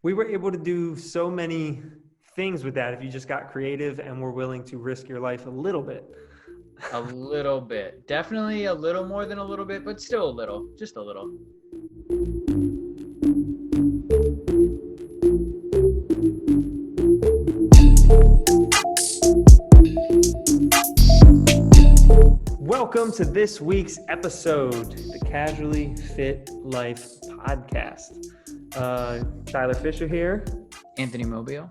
we were able to do so many things with that if you just got creative and were willing to risk your life a little bit. A little bit. Definitely a little more than a little bit, but still a little. Just a little. Welcome to this week's episode, the Casually Fit Life podcast. Tyler Fischer here. Anthony Mobile.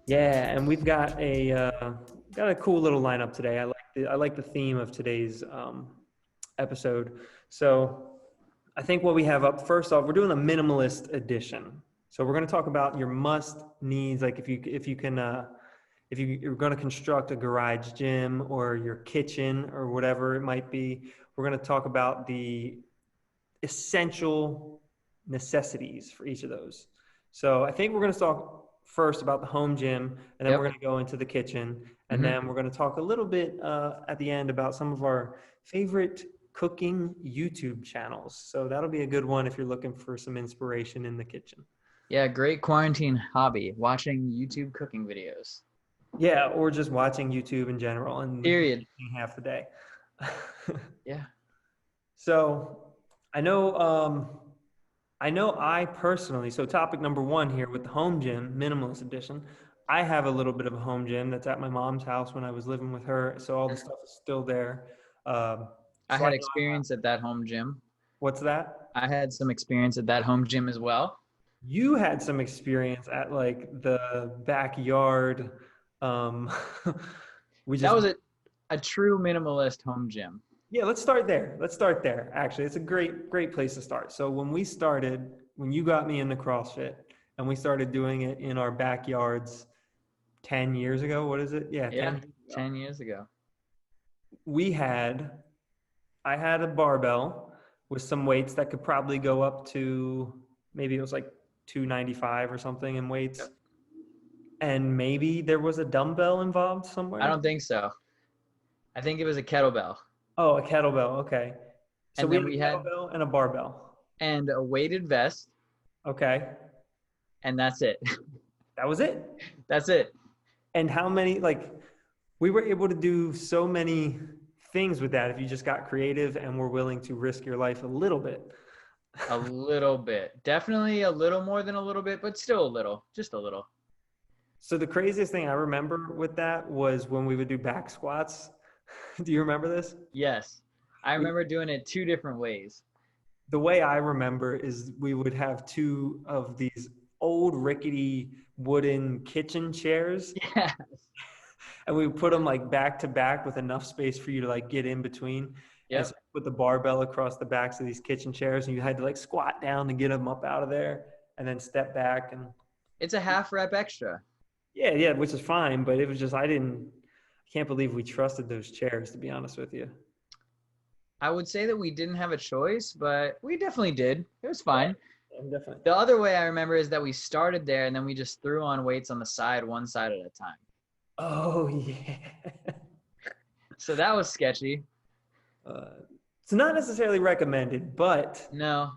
Yeah, and we've got a cool little lineup today. I like the theme of today's episode. So I think what we have up first off, we're doing a minimalist edition. So we're going to talk about your must needs, like if you're going to construct a garage gym or your kitchen or whatever it might be. We're going to talk about the essential necessities for each of those. So I think we're going to talk first about the home gym, and then we're going to go into the kitchen, and then we're going to talk a little bit at the end about some of our favorite cooking YouTube channels. So that'll be a good one if you're looking for some inspiration in the kitchen. Yeah, great quarantine hobby, watching YouTube cooking videos. Yeah, or just watching YouTube in general and Period. half the day. Yeah. So I know I personally, so topic number one here with the home gym, minimalist edition, I have a little bit of a home gym that's at my mom's house when I was living with her. So all the stuff is still there. I had experience at that home gym. What's that? I had some experience at that home gym as well. You had some experience at like the backyard. That was a true minimalist home gym. Yeah, let's start there. Actually, it's a great place to start. So when you got me into CrossFit and we started doing it in our backyards 10 years ago, what is it? Yeah, 10 years ago. I had a barbell with some weights that could probably go up to, maybe it was like 295 or something in weights. Yep. And maybe there was a dumbbell involved somewhere? I don't think so. I think it was a kettlebell. Oh, a kettlebell. Okay. So and we had a kettlebell and a barbell. And a weighted vest. Okay. And that's it. That was it? That's it. And how many, we were able to do so many things with that if you just got creative and were willing to risk your life a little bit. A little bit. Definitely a little more than a little bit, but still a little. Just a little. So the craziest thing I remember with that was when we would do back squats. Do you remember this? Yes. I remember doing it two different ways. The way I remember is we would have two of these old rickety wooden kitchen chairs. Yes. And we would put them back to back with enough space for you to get in between. Yep. So put the barbell across the backs of these kitchen chairs, and you had to squat down to get them up out of there and then step back. And it's a half rep extra. Yeah, which is fine, but it was just, I can't believe we trusted those chairs, to be honest with you. I would say that we didn't have a choice, but we definitely did. It was fine. Yeah, definitely. The other way I remember is that we started there and then we just threw on weights on the side, one side at a time. Oh, yeah. So that was sketchy. It's not necessarily recommended, but no,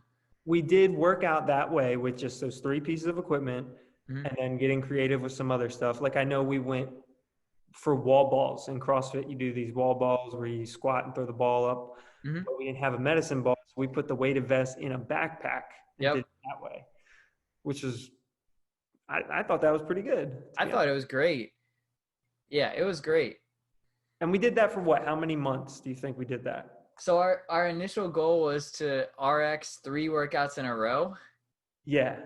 we did work out that way with just those three pieces of equipment. And then getting creative with some other stuff. I know we went for wall balls in CrossFit. You do these wall balls where you squat and throw the ball up. But we didn't have a medicine ball, so we put the weighted vest in a backpack and did it that way, which is, I thought that was pretty good. I thought it was great. Yeah, it was great. And we did that for what? How many months do you think we did that? So our initial goal was to RX 3 workouts in a row. Yeah.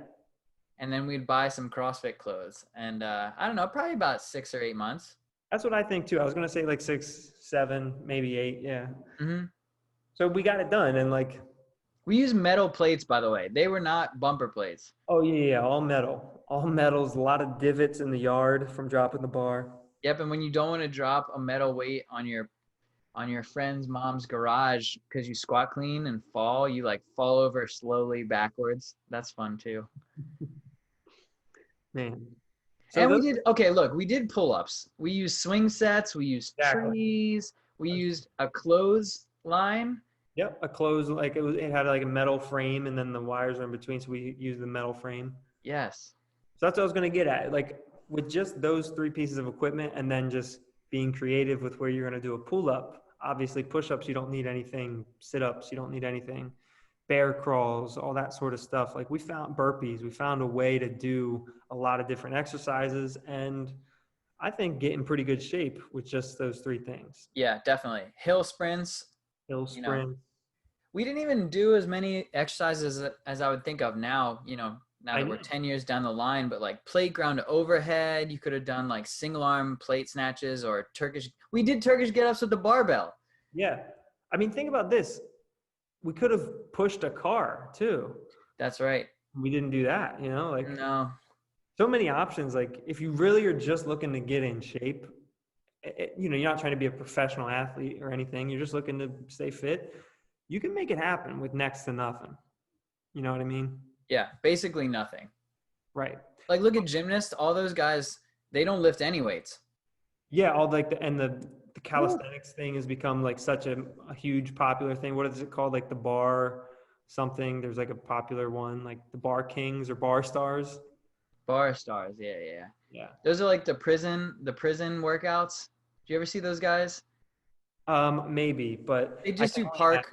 And then we'd buy some CrossFit clothes. And I don't know, probably about 6 or 8 months. That's what I think too. I was going to say 6, 7, maybe 8. Yeah. Mm-hmm. So we got it done. And we used metal plates, by the way. They were not bumper plates. Oh yeah. All metal. All metals. A lot of divots in the yard from dropping the bar. Yep. And when you don't want to drop a metal weight on your friend's mom's garage because you squat clean and fall, you fall over slowly backwards. That's fun too. Man. So we did pull-ups. We used swing sets. We used trees. We used a clothesline. Yep, a clothes, it had a metal frame and then the wires are in between, so we used the metal frame. Yes. So that's what I was going to get at. Like with just those three pieces of equipment and then just being creative with where you're going to do a pull up. Obviously, push ups, you don't need anything. Sit ups, you don't need anything. Bear crawls, all that sort of stuff. Like we found burpees, we found a way to do a lot of different exercises. And I think get in pretty good shape with just those three things. Yeah, definitely. Hill sprints, Hill you know, sprint. we didn't even do as many exercises as I would think of now, now I that know. we're 10 years down the line, but like plate ground overhead, you could have done like single arm plate snatches or we did Turkish get ups with the barbell. Yeah. I mean, think about this. We could have pushed a car too. That's right. We didn't do that, like No. so many options. Like if you really are just looking to get in shape, you're not trying to be a professional athlete or anything. You're just looking to stay fit. You can make it happen with next to nothing. You know what I mean? Yeah, basically nothing. Right. Like look at gymnasts, all those guys, they don't lift any weights. Yeah. All like the calisthenics thing has become like such a huge popular thing. What is it called? Like the bar something. There's like a popular one, like the bar kings or bar stars. Bar stars, yeah. Yeah. Those are like the prison workouts. Do you ever see those guys? Maybe, but They just do park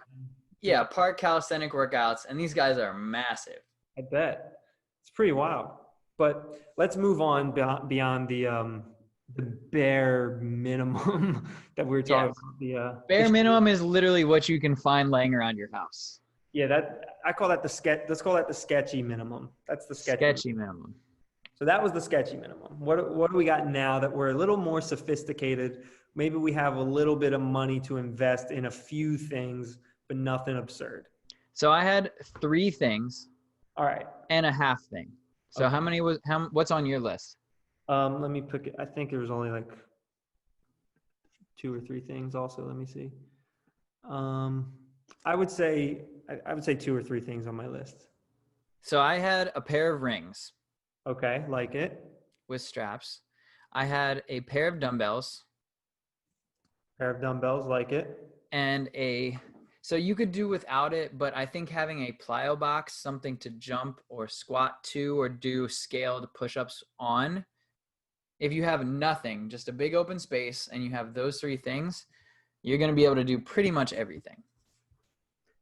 calisthenic workouts, and these guys are massive. I bet it's pretty wild. But let's move on beyond the bare minimum that we were talking about. Bare minimum is literally what you can find laying around your house. Yeah, I call that the sketch. Let's call that the sketchy minimum. That's the sketchy minimum. So that was the sketchy minimum. What do we got now that we're a little more sophisticated? Maybe we have a little bit of money to invest in a few things, but nothing absurd. So I had 3 things. All right. And a half thing. So okay. What's on your list? Let me pick it. I think there was only like 2 or 3 things also. Let me see. I would say 2 or 3 things on my list. So I had a pair of rings. Okay, like it. With straps. I had a pair of dumbbells. Pair of dumbbells, like it. And so you could do without it, but I think having a plyo box, something to jump or squat to or do scaled push-ups on, if you have nothing, just a big open space, and you have those 3 things, you're going to be able to do pretty much everything.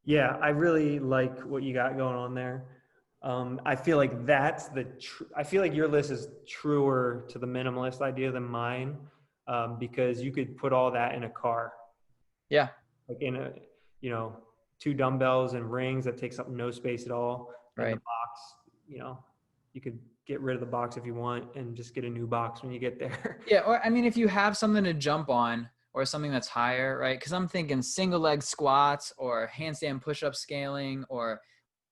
Yeah, I really like what you got going on there. I feel like I feel like your list is truer to the minimalist idea than mine, because you could put all that in a car. Yeah. Like in a, 2 dumbbells and rings that takes up no space at all. Right. And the box, you could get rid of the box if you want and just get a new box when you get there. Yeah. Or I mean, if you have something to jump on or something that's higher, right? Because I'm thinking single leg squats or handstand push-up scaling or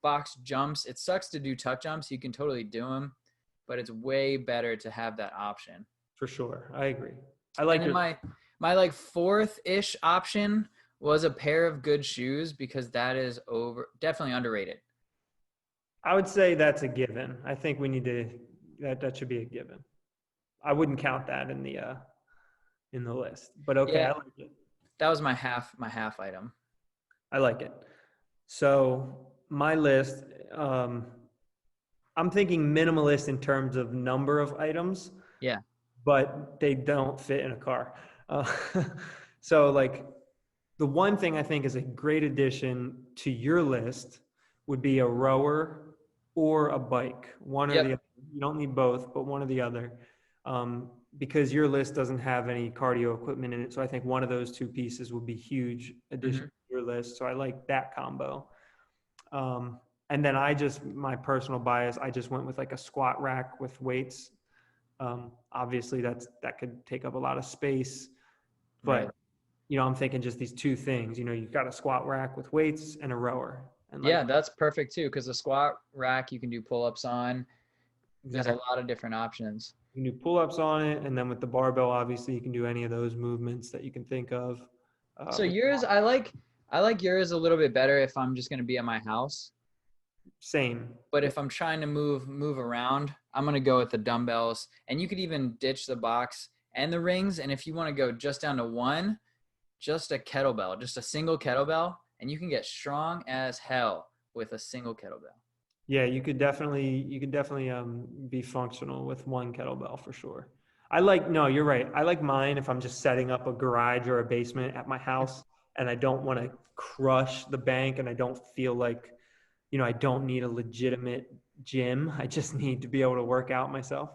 box jumps. It sucks to do tuck jumps. You can totally do them, but it's way better to have that option. For sure. I agree. I like my like 4th-ish option was a pair of good shoes, because that is definitely underrated. I would say that's a given. I think we need to, that should be a given. I wouldn't count that in the list, but okay. Yeah, I like it. That was my half item. I like it. So my list, I'm thinking minimalist in terms of number of items. Yeah. But they don't fit in a car. So like the one thing I think is a great addition to your list would be a rower or a bike, one or the other. You don't need both, but one or the other, because your list doesn't have any cardio equipment in it. So I think one of those 2 pieces would be huge addition to your list. So I like that combo. And then my personal bias, I just went with like a squat rack with weights. Obviously that could take up a lot of space, but I'm thinking just these 2 things, you've got a squat rack with weights and a rower. And that's perfect too. Cause the squat rack, you can do pull-ups on. There's a lot of different options. You can do pull-ups on it. And then with the barbell, obviously you can do any of those movements that you can think of. So yours, I like yours a little bit better if I'm just going to be at my house. Same. But if I'm trying to move around, I'm going to go with the dumbbells, and you could even ditch the box and the rings. And if you want to go just down to one, just a kettlebell, just a single kettlebell, and you can get strong as hell with a single kettlebell. Yeah, you could definitely be functional with one kettlebell for sure. I like no, you're right. I like mine if I'm just setting up a garage or a basement at my house and I don't want to crush the bank and I don't feel like, I don't need a legitimate gym. I just need to be able to work out myself.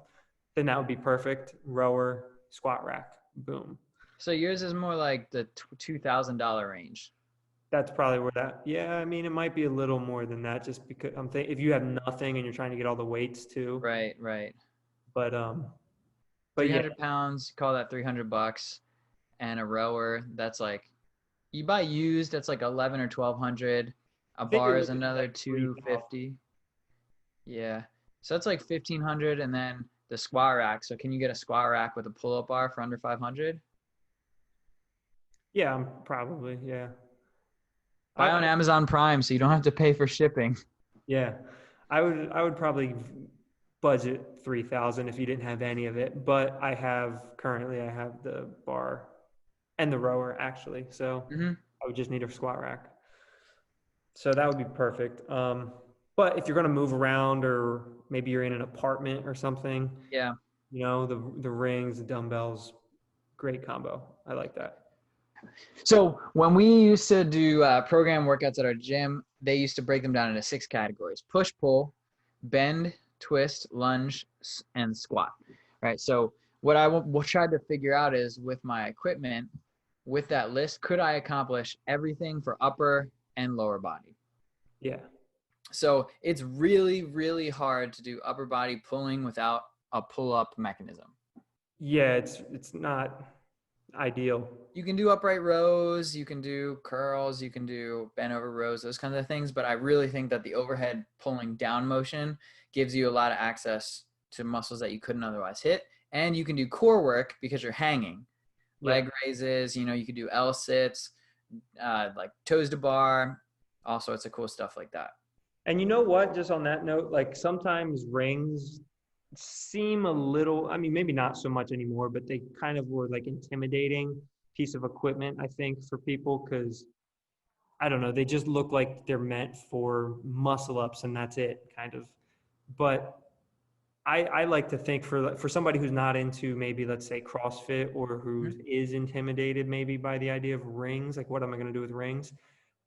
Then that would be perfect. Rower, squat rack, boom. So yours is more like the $2,000 range. That's probably where that. Yeah, I mean, it might be a little more than that, just because I'm thinking if you have nothing and you're trying to get all the weights too. Right, right. But um, but yeah, 300 pounds, call that $300, and a rower that's like you buy used, that's like 11 or 1200. A I think you're bar is looking at another like 3,000. 250. Yeah, so that's like 1500, and then the squat rack. So can you get a squat rack with a pull-up bar for under 500? Yeah, I'm probably yeah. Buy on Amazon Prime so you don't have to pay for shipping. Yeah, I would probably budget 3,000 if you didn't have any of it. But I have the bar and the rower actually, so Hmm. I would just need a squat rack. So that would be perfect. But if you're going to move around or maybe you're in an apartment or something, Yeah. the rings, the dumbbells, great combo. I like that. So when we used to do program workouts at our gym, they used to break them down into 6 categories: push, pull, bend, twist, lunge, and squat. Right. So what tried to figure out is with my equipment, with that list, could I accomplish everything for upper and lower body? Yeah. So it's really, really hard to do upper body pulling without a pull up mechanism. Yeah, it's not ideal. You can do upright rows, you can do curls, you can do bent over rows, those kinds of things. But I really think that the overhead pulling down motion gives you a lot of access to muscles that you couldn't otherwise hit. And you can do core work because you're hanging. Yeah. Leg raises, you could do L sits, like toes to bar, all sorts of cool stuff like that. And you know what? Just on that note, like sometimes rings seem a little, I mean, maybe not so much anymore, but they kind of were like intimidating piece of equipment, I think, for people because I don't know, they just look like they're meant for muscle ups and that's it, kind of. But I like to think for somebody who's not into maybe let's say CrossFit or who Mhm. is intimidated maybe by the idea of rings, like what am I going to do with rings?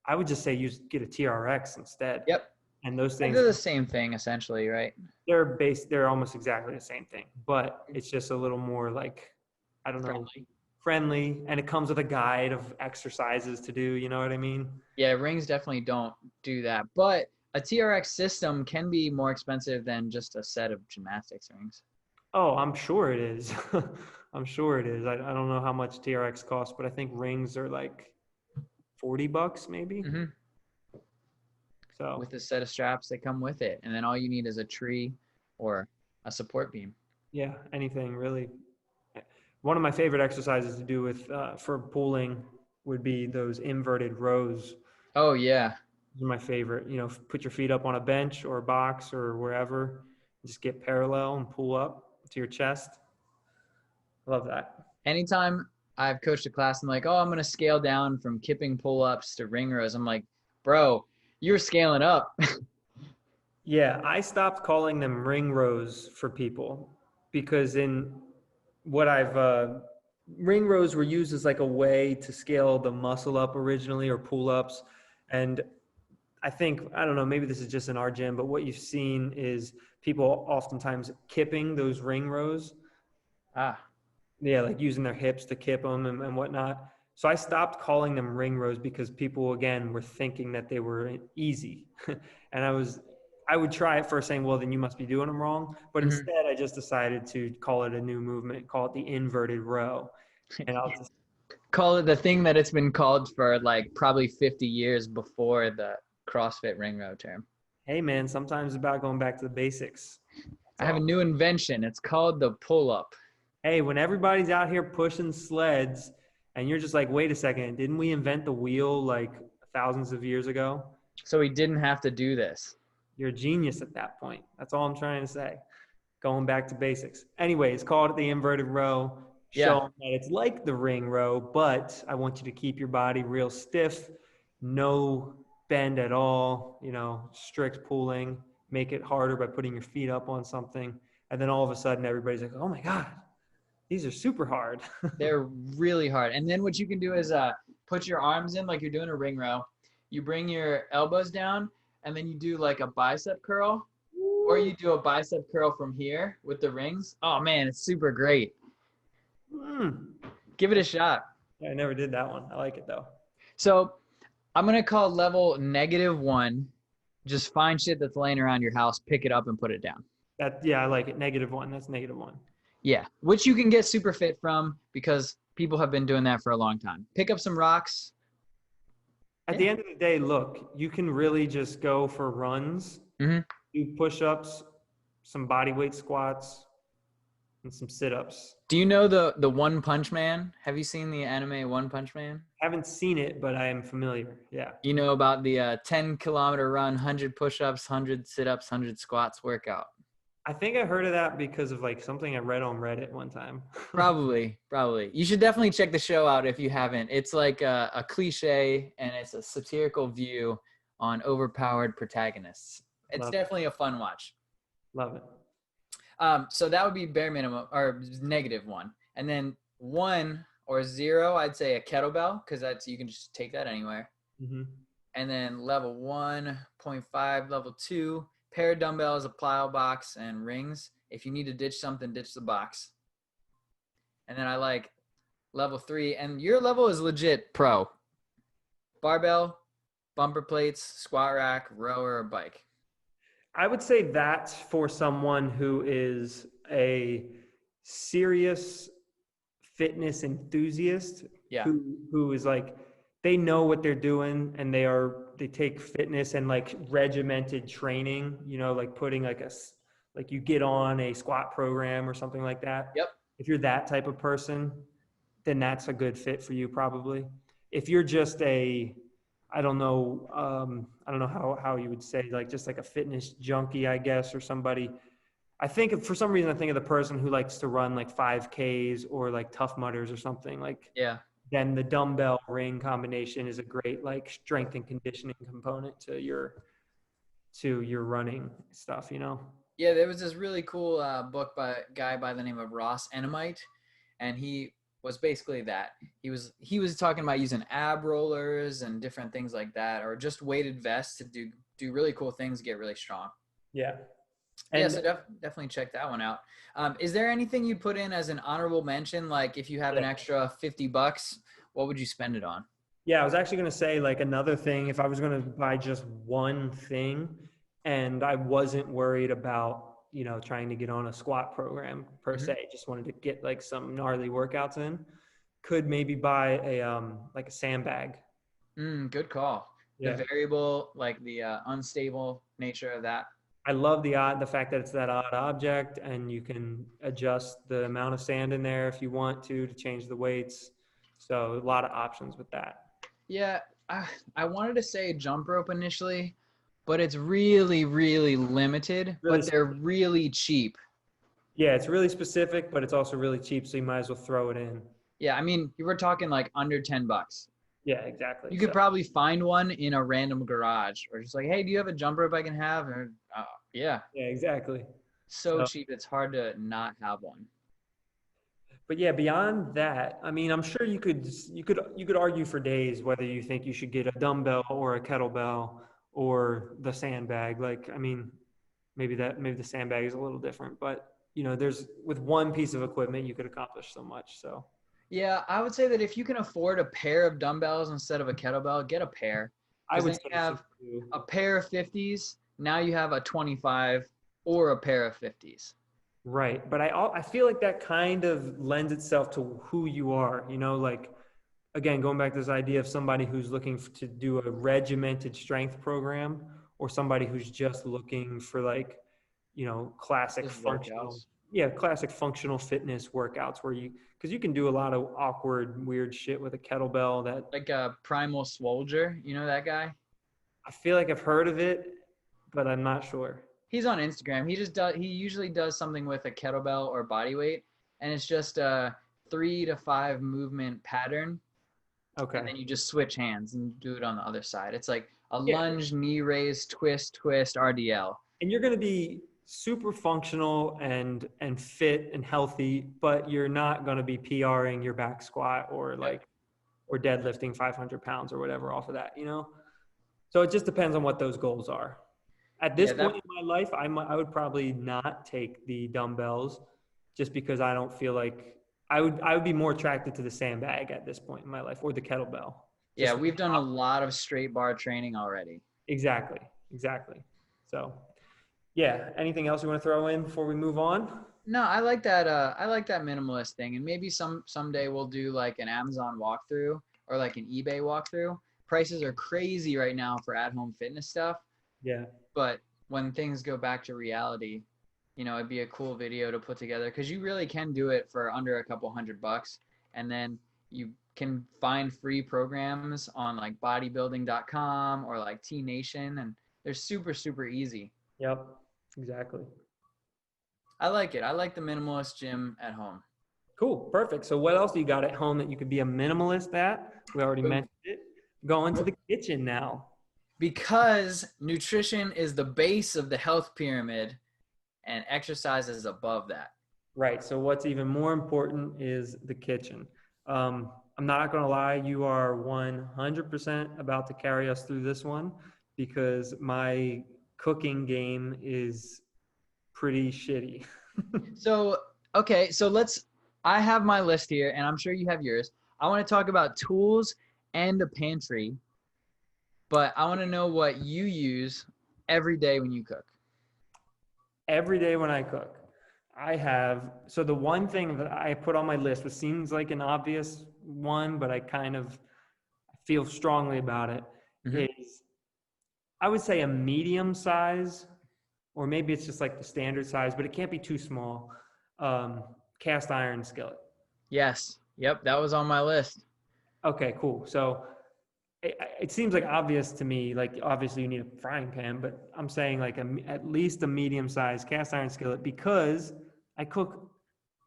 I would just say get a TRX instead. Yep. And those And things they're the same thing essentially, right? they're almost exactly the same thing, but it's just a little more like I don't know, Friendly. friendly, and it comes with a guide of exercises to do, you know what I mean? Yeah, rings definitely don't do that. But a TRX system can be more expensive than just a set of gymnastics rings. Oh, I'm sure it is. I'm sure it is. I don't know how much TRX costs, but I think rings are like $40 maybe. Hmm. So With a set of straps that come with it. And then all you need is a tree or a support beam. yeah, anything really. One of my favorite exercises to do with for pulling would be those inverted rows. Oh, yeah. Those are my favorite. Put your feet up on a bench or a box or wherever. Just get parallel and pull up to your chest. Love that. Anytime I've coached a class, I'm like, oh, I'm going to scale down from kipping pull ups to ring rows. I'm like, bro, you're scaling up. Yeah, I stopped calling them ring rows for people because in what ring rows were used as like a way to scale the muscle up originally or pull ups. And I think, I don't know, maybe this is just in our gym, but what you've seen is people oftentimes kipping those ring rows. Ah, Yeah, like using their hips to kip them and whatnot. So I stopped calling them ring rows because people again were thinking that they were easy, and I would try it first saying, well, then you must be doing them wrong. But mhm. instead, I just decided to call it a new movement, call it the inverted row, and I'll just Call it the thing that it's been called for like probably 50 years before the CrossFit ring row term. hey man, sometimes it's about going back to the basics. That's I have a all. new invention. It's called the pull up. Hey, when everybody's out here pushing sleds, and you're just like, wait a second, didn't we invent the wheel like thousands of years ago? So we didn't have to do this. You're a genius at that point. That's all I'm trying to say. Going back to basics. Anyways, call it the inverted row. Yeah. Show them that it's like the ring row, but I want you to keep your body real stiff, no bend at all, strict pulling. make it harder by putting your feet up on something. And then all of a sudden everybody's like, oh my God, these are super hard. They're really hard. And then what you can do is put your arms in like you're doing a ring row. You bring your elbows down, and then you do like a bicep curl, or you do a bicep curl from here with the rings. Oh man, it's super great. Give it a shot. I never did that one. I like it though. So I'm going to call level -1. Just find shit that's laying around your house, pick it up and put it down. Yeah, I like it. -1. That's -1. Yeah, which you can get super fit from because people have been doing that for a long time. Pick up some rocks. At the end of the day, look, you can really just go for runs, do push-ups, some body weight squats, and some sit-ups. Do you know the One Punch Man? Have you seen the anime One Punch Man? Haven't seen it, but I am familiar. Yeah. You know about the 10-kilometer run, 100 push-ups, 100 sit-ups, 100 squats workout? I think I heard of that because of like something I read on Reddit one time. Probably. You should definitely check the show out if you haven't. It's like a cliche, and it's a satirical view on overpowered protagonists. It's definitely a fun watch. Love it. So that would be bare minimum or -1. And then 1 or 0, I'd say a kettlebell, because that's you can just take that anywhere. And then level 1.5, level 2, pair of dumbbells, a plyo box, and rings. If you need to ditch something, ditch the box. And then I like level 3, and your level is legit pro. Barbell, bumper plates, squat rack, rower, or bike. I would say that's for someone who is a serious fitness enthusiast. Yeah. Who is like, they know what they're doing, and they take fitness and like regimented training, like putting like you get on a squat program or something like that. Yep. If you're that type of person, then that's a good fit for you probably. If you're just I don't know how you would say, like just like a fitness junkie, I guess, or somebody. For some reason, I think of the person who likes to run like 5Ks or like Tough Mudders or something like. Yeah. Then the dumbbell ring combination is a great like strength and conditioning component to your running stuff, Yeah, there was this really cool book by a guy by the name of Ross Enamite, and he was basically that. He was talking about using ab rollers and different things like that, or just weighted vests to do really cool things, get really strong. Yeah. So definitely check that one out. Is there anything you'd put in as an honorable mention? Like if you have an extra $50, what would you spend it on? Yeah, I was actually going to say like another thing, if I was going to buy just one thing and I wasn't worried about, trying to get on a squat program per se, just wanted to get like some gnarly workouts in, could maybe buy like a sandbag. Good call. Yeah. The variable, like the unstable nature of that. I love the fact that it's that odd object, and you can adjust the amount of sand in there if you want to change the weights. So a lot of options with that. Yeah, I wanted to say jump rope initially, but it's really, really limited, but they're really cheap. Yeah, it's really specific, but it's also really cheap, so you might as well throw it in. Yeah, I mean, you were talking like under $10. Yeah, exactly. You could probably find one in a random garage, or just like, hey, do you have a jump rope I can have? Or, yeah. Yeah, exactly. So cheap, it's hard to not have one. But yeah, beyond that, I mean, I'm sure you could argue for days whether you think you should get a dumbbell or a kettlebell or the sandbag. Like, I mean, maybe the sandbag is a little different, but there's with one piece of equipment you could accomplish so much. So. Yeah, I would say that if you can afford a pair of dumbbells instead of a kettlebell, get a pair. I would say have a pair of 50s. Now you have a 25 or a pair of 50s. Right, but I feel like that kind of lends itself to who you are. Like again, going back to this idea of somebody who's looking to do a regimented strength program, or somebody who's just looking for like, classic functional. Yeah, classic functional fitness workouts because you can do a lot of awkward, weird shit with a kettlebell like a Primal Swolger, you know that guy? I feel like I've heard of it, but I'm not sure. He's on Instagram. He usually does something with a kettlebell or body weight, and it's just a 3 to 5 movement pattern. Okay. And then you just switch hands and do it on the other side. It's like a lunge, knee raise, twist, RDL. And you're going to be super functional and fit and healthy, but you're not going to be PRing your back squat or Yep. or deadlifting 500 pounds or whatever off of that, you know? So it just depends on what those goals are. At this Yeah, point in my life, I would probably not take the dumbbells just because I don't feel like I would be more attracted to the sandbag at this point in my life or the kettlebell. yeah, Just we've done a lot of straight bar training already. exactly, exactly. So yeah, anything else you want to throw in before we move on? No, I like that. I like that minimalist thing, and maybe someday we'll do like an Amazon walkthrough or like an eBay walkthrough. Prices are crazy right now for at-home fitness stuff, Yeah. but when things go back to reality, it'd be a cool video to put together because you really can do it for under a couple $100, and then you can find free programs on like bodybuilding.com or like T Nation, and they're super, super easy. Yep. Exactly. I like it. I like the minimalist gym at home. Cool. Perfect. So what else do you got at home that you could be a minimalist at? We already Boom. mentioned it. Go into the kitchen now. Because nutrition is the base of the health pyramid and exercise is above that. Right. So what's even more important is the kitchen. I'm not going to lie, you are 100% about to carry us through this one because my cooking game is pretty shitty. So, okay, I have my list here and I'm sure you have yours. I want to talk about tools and a pantry, but I want to know what you use every day when you cook. Every day when I cook, so the one thing that I put on my list, which seems like an obvious one, but I kind of feel strongly about it, Mhm. is I would say a medium size, or maybe it's just like the standard size, but it can't be too small. Um, Cast iron skillet. Yes. Yep, that was on my list. Okay, cool. So it seems like obvious to me, like obviously you need a frying pan, but I'm saying like at least a medium sized cast iron skillet because I cook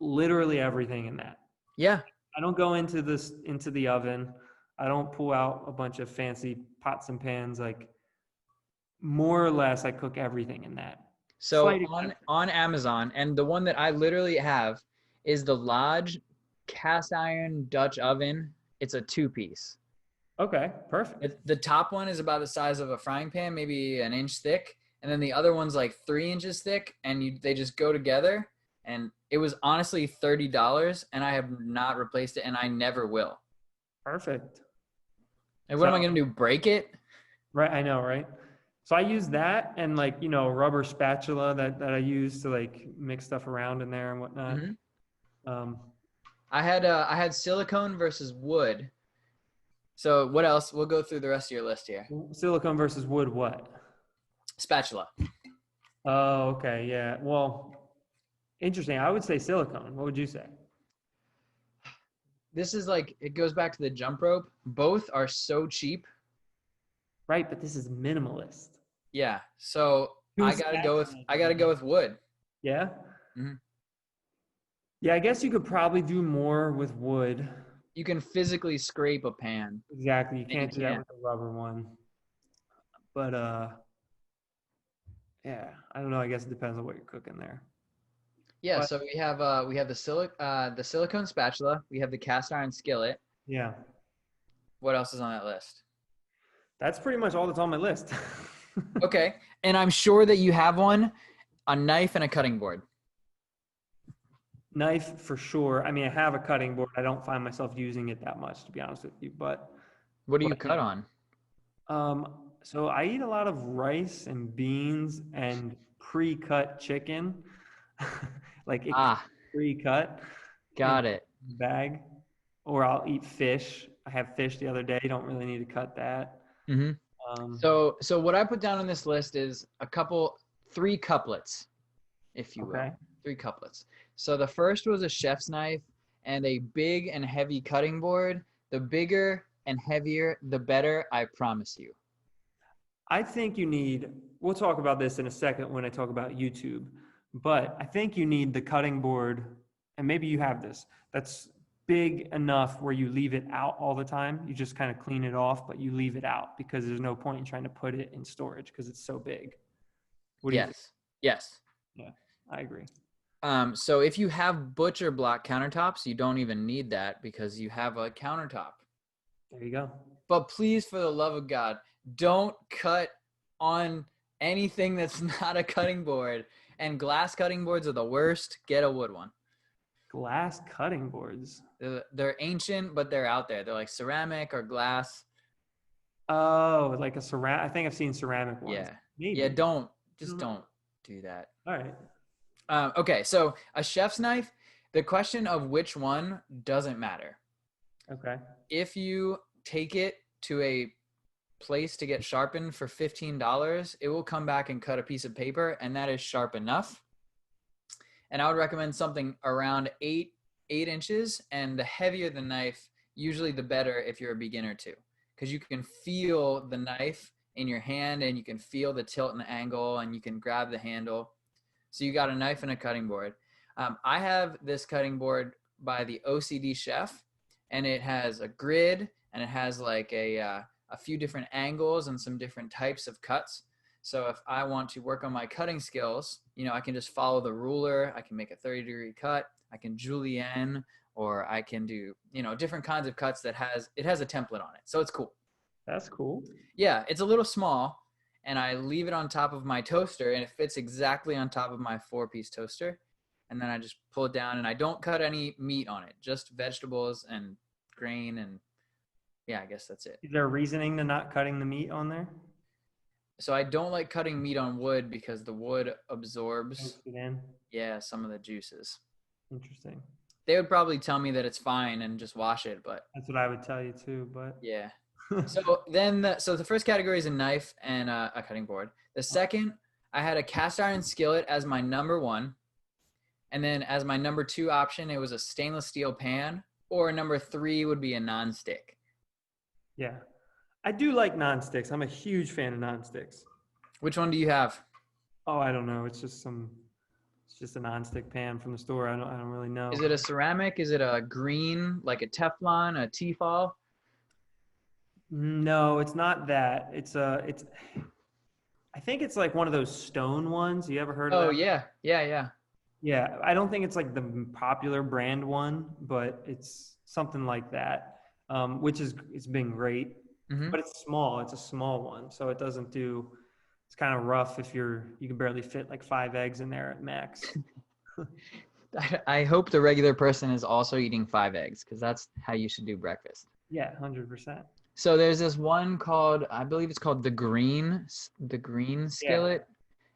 literally everything in that. Yeah. I don't go into the oven. I don't pull out a bunch of fancy pots and pans. Like more or less, I cook everything in that. So Slight exception. on Amazon, and the one that I literally have is the Lodge cast iron Dutch oven. It's a two-piece. Okay, perfect. The top one is about the size of a frying pan, maybe an inch thick, and then the other one's like 3 inches thick, and they just go together. And it was honestly $30, and I have not replaced it, and I never will. Perfect. And what So am I gonna do? Break it? right, I know, right? So I use that and like a rubber spatula that I use to like mix stuff around in there and whatnot. Hmm. Um, I had silicone versus wood. So what else? We'll go through the rest of your list here. Silicone versus wood, what? Spatula. Oh, okay, yeah. Well, interesting. I would say silicone. What would you say? This is like it goes back to the jump rope. Both are so cheap. Right, but this is minimalist. Yeah. So Two I gotta go with wood. Yeah. Mhm. Yeah, I guess you could probably do more with wood. You can physically scrape a pan, Exactly. You and you can't do that can't. with a rubber one. But yeah, I don't know. I guess it depends on what you're cooking there. Yeah. But So we have the silicone spatula. We have the cast iron skillet. yeah, What else is on that list? that's pretty much all that's on my list. Okay. And I'm sure that you have one, a knife and a cutting board. Knife for sure. I mean, I have a cutting board. I don't find myself using it that much, to be honest with you. What do you But cut on? so I eat a lot of rice and beans and pre-cut chicken, like it Ah, pre-cut in got it. a bag, or I'll eat fish. I had fish the other day. Don't really need to cut that. Hmm. Um, So what I put down on this list is three couplets, if you will. okay. Three couplets. So the first was a chef's knife and a big and heavy cutting board. The bigger and heavier, the better, I promise you. I think you need, we'll talk about this in a second when I talk about YouTube, but I think you need the cutting board, and maybe you have this, that's big enough where you leave it out all the time. You just kind of clean it off, but you leave it out because there's no point in trying to put it in storage because it's so big. What do you think? Yes. Yeah, I agree. So if you have butcher block countertops, you don't even need that because you have a countertop. There you go. But please, for the love of God, don't cut on anything that's not a cutting board. And glass cutting boards are the worst. Get a wood one. Glass cutting boards. They're ancient, but they're out there. They're like ceramic or glass. Oh, like a ceramic. I think I've seen ceramic ones. Yeah. Maybe. Yeah, I don't know. do that. All right. Okay, so a chef's knife, the question of which one doesn't matter. Okay. If you take it to a place to get sharpened for $15, it will come back and cut a piece of paper, and that is sharp enough. And I would recommend something around 8 inches, and the heavier the knife, usually the better if you're a beginner too, because you can feel the knife in your hand and you can feel the tilt and the angle and you can grab the handle. So you got a knife and a cutting board. I have this cutting board by the OCD Chef, and it has a grid and it has like a few different angles and some different types of cuts. So if I want to work on my cutting skills, I can just follow the ruler. I can make a 30-degree cut. I can julienne, or I can do, different kinds of cuts that has a template on it. So it's cool. That's cool. Yeah, it's a little small, and I leave it on top of my toaster, and it fits exactly on top of my 4-piece toaster. And then I just pull it down, and I don't cut any meat on it, just vegetables and grain, and yeah, I guess that's it. Is there a reasoning to not cutting the meat on there? So I don't like cutting meat on wood because the wood absorbs, Soaks it in. yeah, some of the juices. Interesting. They would probably tell me that it's fine and just wash it, but That's what I would tell you too, but yeah. So the first category is a knife and a cutting board. The second, I had a cast iron skillet as my number 1. And then as my number 2 option, it was a stainless steel pan, or number 3 would be a nonstick. yeah. I do like non-sticks. I'm a huge fan of non-sticks. Which one do you have? Oh, I don't know. It's just a non-stick pan from the store. I don't really know. Is it a ceramic? Is it a green, like a Teflon, a Tefal? No, it's not that. I think it's like one of those stone ones. You ever heard of Oh, that? yeah. Yeah, I don't think it's like the popular brand one, but it's something like that, it's been great. Mm-hmm. But it's small. It's a small one, so it doesn't do. It's kind of rough if you can barely fit like 5 eggs in there at max. I hope the regular person is also eating 5 eggs, because that's how you should do breakfast. Yeah, 100%. So there's this one called, I believe it's called the green skillet,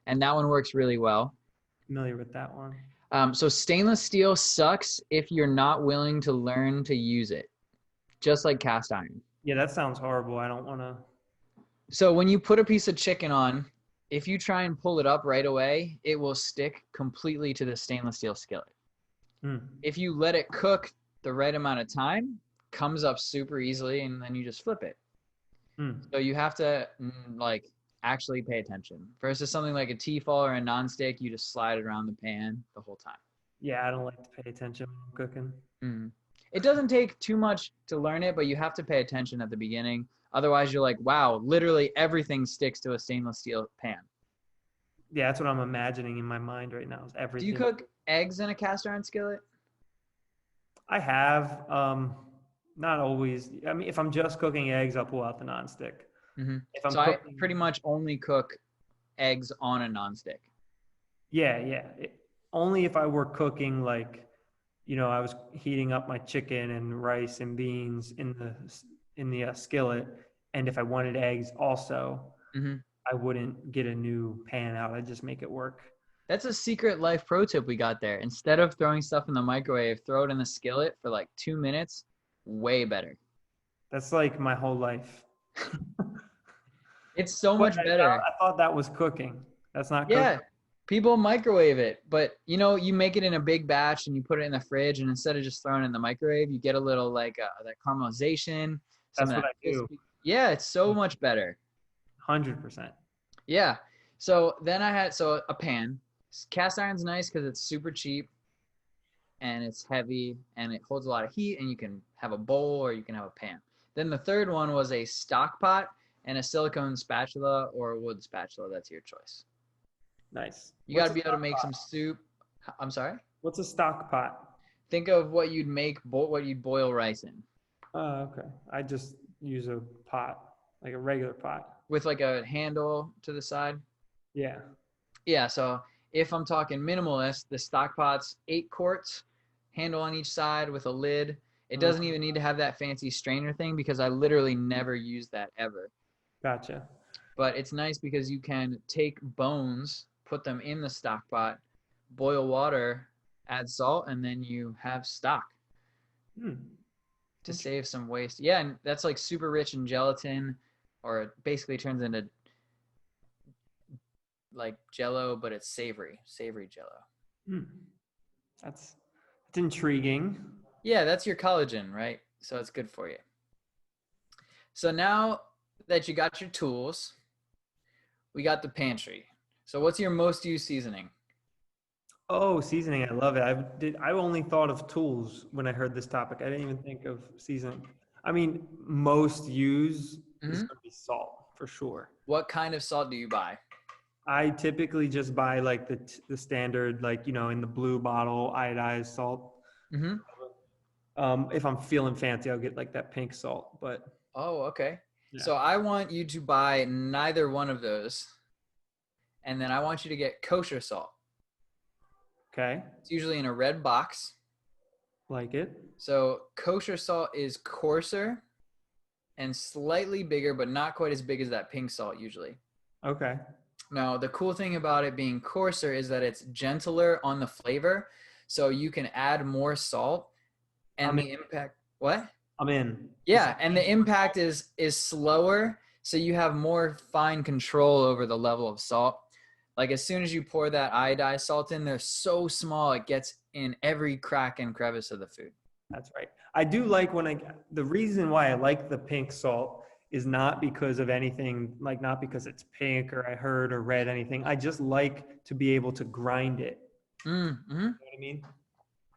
and that one works really well. Familiar with that one. So stainless steel sucks if you're not willing to learn to use it, just like cast iron. Yeah, that sounds horrible. I don't want to. So when you put a piece of chicken on, if you try and pull it up right away, it will stick completely to the stainless steel skillet. If you let it cook the right amount of time, comes up super easily, and then you just flip it. So you have to actually pay attention. Versus something like a Tefal or a nonstick, you just slide it around the pan the whole time. Yeah, I don't like to pay attention when I'm cooking. It doesn't take too much to learn it, but you have to pay attention at the beginning. Otherwise, you're like, wow, literally everything sticks to a stainless steel pan. Yeah, that's what I'm imagining in my mind right now. Is everything. Do you cook eggs in a cast iron skillet? I have, not always. I mean, if I'm just cooking eggs, I'll pull out the nonstick. If I'm I pretty much only cook eggs on a nonstick. Yeah. Only if I were cooking like, I was heating up my chicken and rice and beans in the skillet, and if I wanted eggs also, I wouldn't get a new pan out. I'd just make it work. That's a secret life pro tip we got there. Instead of throwing stuff in the microwave, throw it in the skillet for like 2 minutes. Way better. That's like my whole life. It's so much better. I thought that was cooking. That's not cooking. Yeah. People microwave it, but you make it in a big batch and you put it in the fridge, and instead of just throwing it in the microwave, you get a little that caramelization. That's what I do. Yeah, it's so much better. 100%. Yeah. So then I had a pan. Cast iron's nice because it's super cheap and it's heavy and it holds a lot of heat, and you can have a bowl or you can have a pan. Then the third one was a stock pot and a silicone spatula or a wood spatula. That's your choice. Nice. You got What's to a be able to stock make pot? some soup. I'm sorry. What's a stock pot? Think of what you'd what you'd boil rice in Oh, okay. I just use a pot, like a regular pot. with like a handle to the side. Yeah. Yeah. So if I'm talking minimalist, the stock pot's 8 quarts, handle on each side with a lid. It Uh, doesn't even need to have that fancy strainer thing because I literally never use that ever. gotcha. But it's nice because you can take bones, put them in the stock pot, boil water, add salt, and then you have stock Hmm. to save some waste. Yeah, and that's like super rich in gelatin, or it basically turns into like jello, but it's savory jello. Hmm. That's intriguing. Yeah, that's your collagen, right? So it's good for you. So now that you got your tools, we got the pantry. So what's your most used seasoning? Oh, seasoning. I love it. I only thought of tools when I heard this topic. I didn't even think of seasoning. I mean, most use is Hmm. going to be salt for sure. What kind of salt do you buy? I typically just buy like the standard, like, in the blue bottle, iodized salt. Hmm. If I'm feeling fancy, I'll get like that pink salt. But Oh, okay. yeah. So I want you to buy neither one of those, and then I want you to get kosher salt. Okay. It's usually in a red box. Like it. So kosher salt is coarser and slightly bigger, but not quite as big as that pink salt usually. Okay. Now, the cool thing about it being coarser is that it's gentler on the flavor, so you can add more salt and I'm in. the impact. What? I'm in. It's Yeah, and the impact is slower, so you have more fine control over the level of salt. Like as soon as you pour that iodized salt in, they're so small it gets in every crack and crevice of the food. That's right. I do like the reason why I like the pink salt is not because of anything, like not because it's pink or I heard or read anything. I just like to be able to grind it. Mm-hmm. You know what I mean?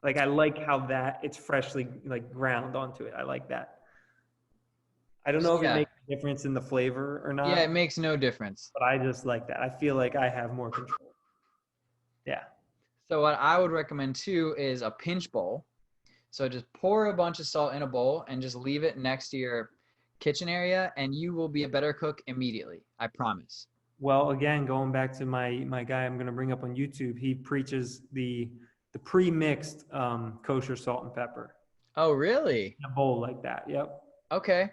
Like I like how that it's freshly like ground onto it. I like that. I don't know if it Yeah, makes a difference in the flavor or yeah, not, it makes no difference. but I just like that. I feel like I have more control. Yeah. So what I would recommend too is a pinch bowl. So just pour a bunch of salt in a bowl and just leave it next to your kitchen area, and you will be a better cook immediately. I promise. Well, again, going back to my guy I'm going to bring up on YouTube, he preaches the pre-mixed kosher salt and pepper Oh, really? in a bowl like that. Yep. Okay.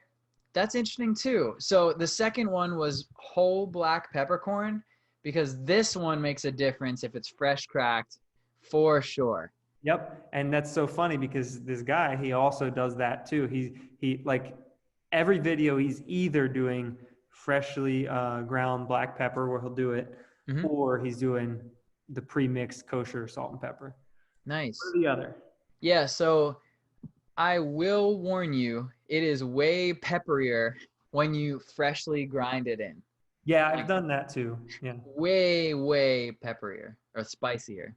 That's interesting too. So the second one was whole black peppercorn because this one makes a difference if it's fresh cracked for sure. Yep. And that's so funny because this guy, he also does that too. He like every video he's either doing freshly ground black pepper where he'll do it, Hmm. or he's doing the pre-mixed kosher salt and pepper. Nice. Or the other. Yeah, so I will warn you, it is way pepperier when you freshly grind it in. Yeah, I've Like done that too. Yeah. way pepperier or spicier.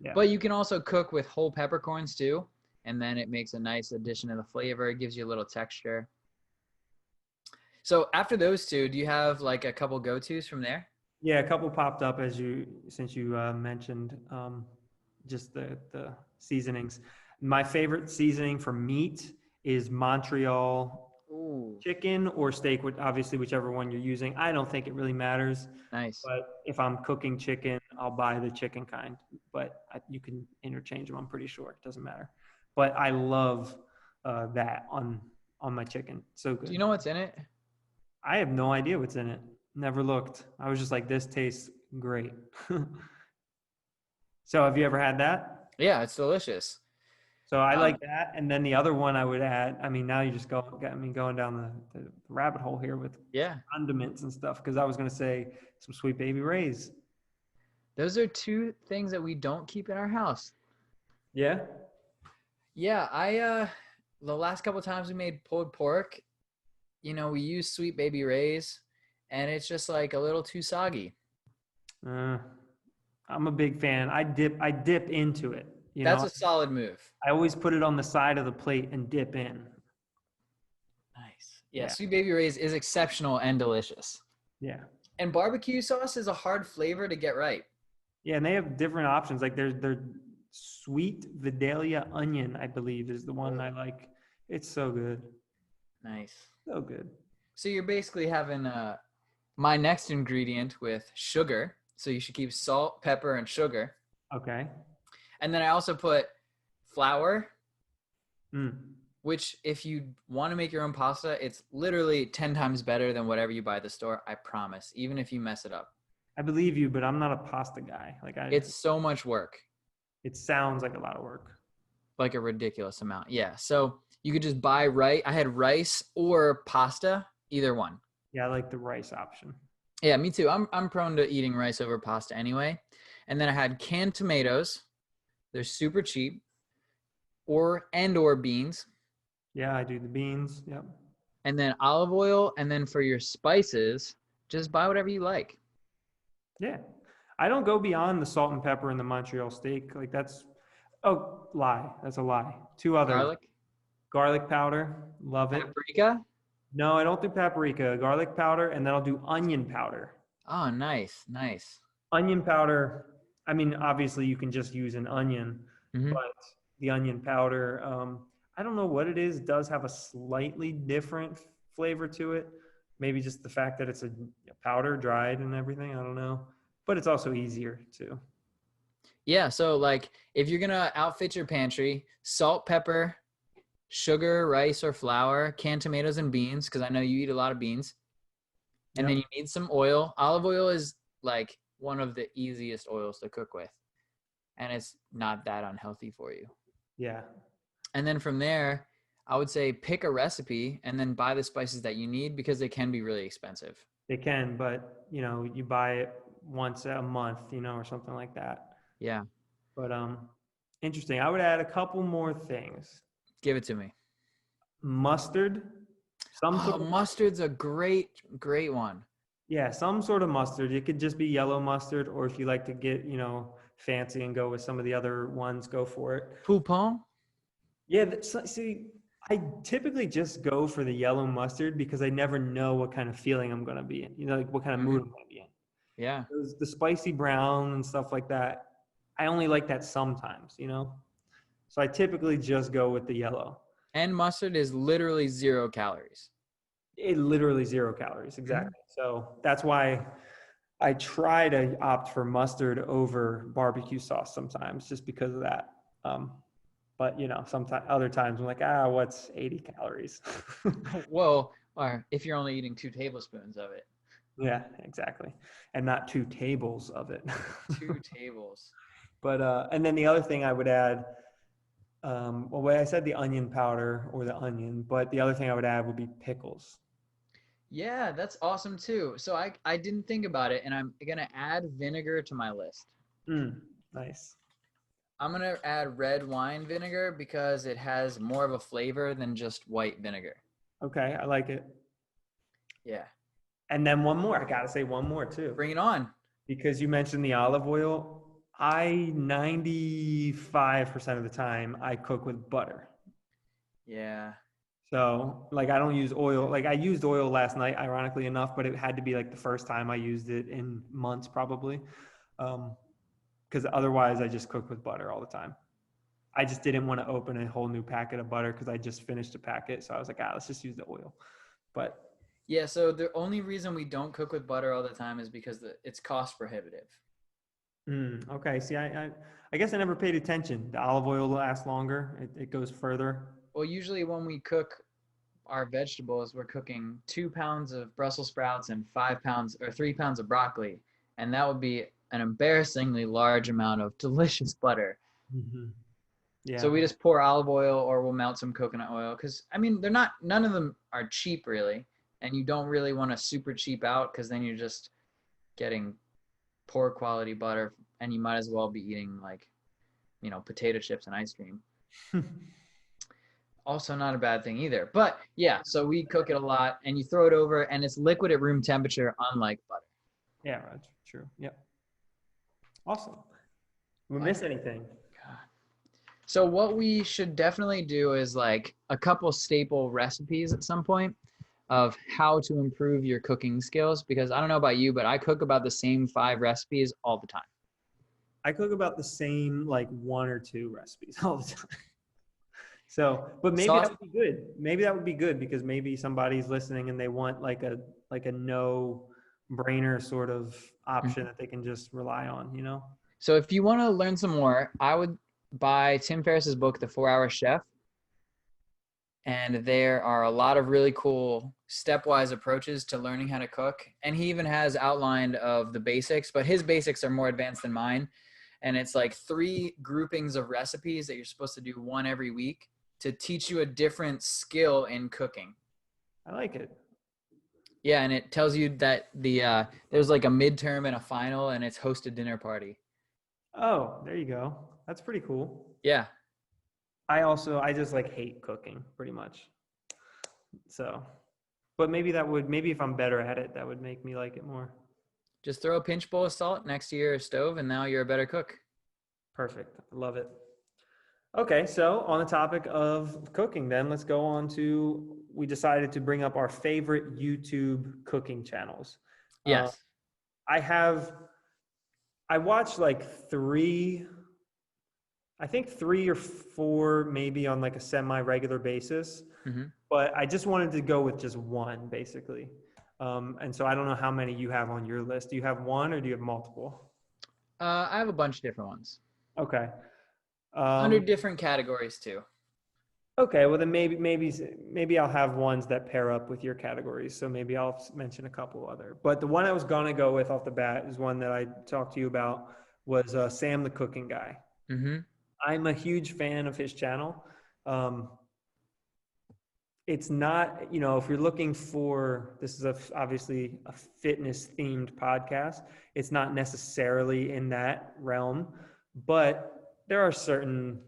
Yeah. But you can also cook with whole peppercorns too, and then it makes a nice addition to the flavor. It gives you a little texture. So after those two, do you have like a couple go-tos from there? Yeah, a couple popped up since you mentioned just the seasonings. My favorite seasoning for meat is Montreal Ooh, chicken or steak, obviously whichever one you're using. I don't think it really matters, nice. but if I'm cooking chicken, I'll buy the chicken kind. But you can interchange them. I'm pretty sure it doesn't matter. But I love that on my chicken. So Do you good. know what's in it? I have no idea what's in it. Never looked. I was just like, this tastes great. So have you ever had that? Yeah, it's delicious. So I Um, like that. And then the other one I would add, I mean, now you just going down the rabbit hole here with yeah, condiments and stuff. Cause I was going to say some Sweet Baby Ray's. those are two things that we don't keep in our house. Yeah. Yeah, I the last couple times we made pulled pork, we use Sweet Baby Ray's, and it's just like a little too soggy. Uh, I'm a big fan. I dip into it. That's a solid move. I always put it on the side of the plate and dip in. Nice. Yeah, Yeah. Sweet Baby Ray's is exceptional and delicious. Yeah. And barbecue sauce is a hard flavor to get right. Yeah, and they have different options. Like their sweet Vidalia onion, I believe, is the one I like. It's so good. Nice. So good. So you're basically having my next ingredient with sugar. So you should keep salt, pepper, and sugar. Okay. And then I also put flour, Mm. which if you want to make your own pasta, it's literally 10 times better than whatever you buy at the store. I promise, even if you mess it up. I believe you, but I'm not a pasta guy. It's so much work, It sounds like a lot of work. like a ridiculous amount. Yeah. So you could just buy rice. I had rice or pasta, either one. Yeah, I like the rice option. Yeah, me too. I'm prone to eating rice over pasta anyway. And then I had canned tomatoes. They're super cheap. Or beans. Yeah, I do the beans. Yep. And then olive oil. And then for your spices, just buy whatever you like. Yeah. I don't go beyond the salt and pepper and the Montreal steak. Like that's lie. That's a lie. Two other garlic powder. Love it. Paprika. No, I don't do paprika. Garlic powder, and then I'll do onion powder. Oh, nice. Nice. Onion powder. I mean, obviously you can just use an onion, Mm-hmm. but the onion powder, I don't know what it is. It does have a slightly different flavor to it. Maybe just the fact that it's a powder, dried and everything. I don't know. But it's also easier too. Yeah. So, like, if you're going to outfit your pantry, salt, pepper, sugar, rice, or flour, canned tomatoes, and beans, because I know you eat a lot of beans. And then you need some oil. Olive oil is like one of the easiest oils to cook with. And it's not that unhealthy for you. Yeah. And then from there, I would say pick a recipe and then buy the spices that you need because they can be really expensive. They can, but you buy it once a month, or something like that. Yeah. But interesting. I would add a couple more things. Give it to me. Mustard. Mustard's a great one. Yeah, some sort of mustard. It could just be yellow mustard, or if you like to get, fancy and go with some of the other ones, go for it. Poupon? Yeah, see, I typically just go for the yellow mustard because I never know what kind of feeling I'm going to be in, like what kind of mood I'm going to be in. Yeah. The spicy brown and stuff like that, I only like that sometimes, So I typically just go with the yellow. And mustard is literally 0 calories. It literally 0 calories, exactly. So that's why I try to opt for mustard over barbecue sauce sometimes, just because of that. But sometimes other times I'm like, what's 80 calories? Well, or if you're only eating 2 tablespoons of it. Yeah, exactly, and not 2 tables of it. 2 tables. But and then the other thing I would add. Well, I said the onion powder or the onion, but the other thing I would add would be pickles. Yeah, that's awesome too. So I didn't think about it, and I'm gonna add vinegar to my list. Nice. I'm gonna add red wine vinegar because it has more of a flavor than just white vinegar. Okay, I like it. Yeah. And then one more. I gotta say one more too. Bring it on. Because you mentioned the olive oil. 95% of the time I cook with butter. Yeah. So like I don't use oil. Like I used oil last night, ironically enough, but it had to be like the first time I used it in months probably. Because otherwise I just cook with butter all the time. I just didn't want to open a whole new packet of butter because I just finished a packet. So I was like, let's just use the oil. But yeah, so the only reason we don't cook with butter all the time is because it's cost prohibitive. Okay. See, I guess I never paid attention. The olive oil lasts longer. It goes further. Well, usually when we cook our vegetables, we're cooking 2 pounds of Brussels sprouts and 5 pounds or 3 pounds of broccoli. And that would be an embarrassingly large amount of delicious butter. Mm-hmm. Yeah. So we just pour olive oil or we'll melt some coconut oil. Cause I mean, none of them are cheap really. And you don't really want to super cheap out because then you're just getting poor quality butter and you might as well be eating like, potato chips and ice cream. Also not a bad thing either. But yeah, so we cook it a lot and you throw it over and it's liquid at room temperature, unlike butter. Yeah, right. True. Yep. Awesome. We miss anything? God. So what we should definitely do is like a couple staple recipes at some point of how to improve your cooking skills, because I don't know about you, but I cook about the same 5 recipes all the time. I cook about the same like one or two recipes all the time. So, but maybe that Sauce. would be good. Maybe that would be good because maybe somebody's listening and they want like a no brainer sort of option that they can just rely on, you know? So if you want to learn some more, I would buy Tim Ferriss's book, The 4 Hour Chef. And there are a lot of really cool stepwise approaches to learning how to cook. And he even has outlined of the basics, but his basics are more advanced than mine. And it's like 3 groupings of recipes that you're supposed to do one every week to teach you a different skill in cooking. I like it. Yeah, and it tells you that there's like a midterm and a final, and it's host a dinner party. Oh, there you go. That's pretty cool. Yeah. I just like hate cooking pretty much. So, but maybe maybe if I'm better at it, that would make me like it more. Just throw a pinch bowl of salt next to your stove, and now you're a better cook. Perfect. I love it. Okay, so on the topic of cooking, then let's go on to, we decided to bring up our favorite YouTube cooking channels. Yes. I watched like 3, I think 3 or 4 maybe on like a semi-regular basis, but I just wanted to go with just one basically. And so I don't know how many you have on your list. Do you have one or do you have multiple? I have a bunch of different ones. Okay. Under different categories too. Okay, well then maybe I'll have ones that pair up with your categories. So maybe I'll mention a couple other. But the one I was gonna go with off the bat is one that I talked to you about was Sam the Cooking Guy. I'm a huge fan of his channel. It's not, you know, if you're looking for, this is obviously a fitness themed podcast. It's not necessarily in that realm, but there are certain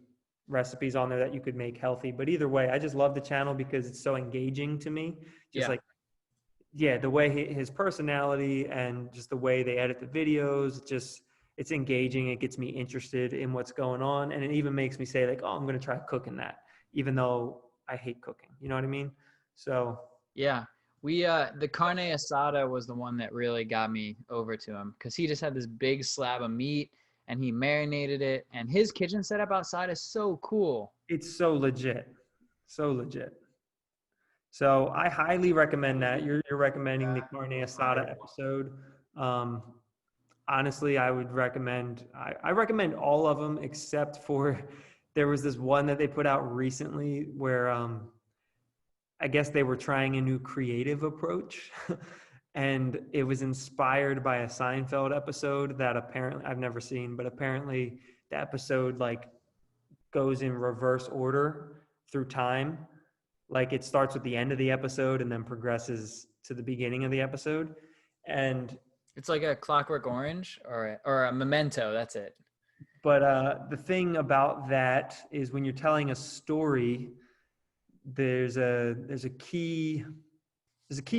recipes on there that you could make healthy. But either way, I just love the channel because it's so engaging to me. The way his personality and just the way they edit the videos, it's engaging. It gets me interested in what's going on. And it even makes me say like, oh, I'm going to try cooking that, even though I hate cooking. You know what I mean? So. Yeah. The carne asada was the one that really got me over to him because he just had this big slab of meat and he marinated it, and his kitchen setup outside is so cool. It's so legit. So legit. So I highly recommend that. You're recommending the carne asada episode. Honestly, I would recommend, I recommend all of them except for, there was this one that they put out recently where I guess they were trying a new creative approach. And it was inspired by a Seinfeld episode that apparently I've never seen, but apparently the episode like goes in reverse order through time. Like it starts with the end of the episode and then progresses to the beginning of the episode. And it's like a Clockwork Orange or a Memento. That's it. But the thing about that is when you're telling a story, there's a key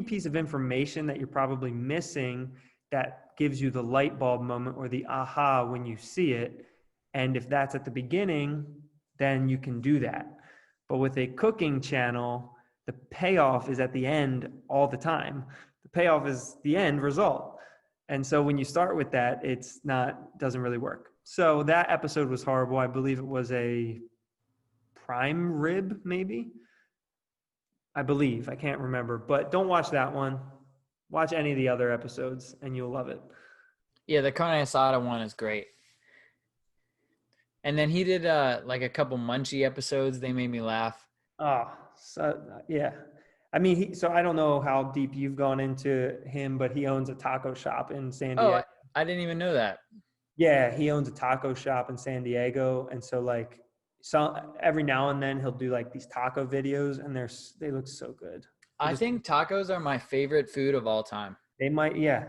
piece of information that you're probably missing that gives you the light bulb moment or the aha when you see it. And if that's at the beginning, then you can do that. But with a cooking channel, the payoff is at the end all the time. The payoff is the end result. And so when you start with that, doesn't really work. So that episode was horrible. I believe it was a prime rib, maybe. I believe, I can't remember, but don't watch that one. Watch any of the other episodes and you'll love it. Yeah, the carne asada one is great. And then he did like a couple Munchie episodes. They made me laugh. Oh, so yeah. I mean, so I don't know how deep you've gone into him, but he owns a taco shop in San Diego. Oh, I didn't even know that. Yeah, he owns a taco shop in San Diego. And so like every now and then he'll do like these taco videos and they look so good. I think tacos are my favorite food of all time. They might, yeah,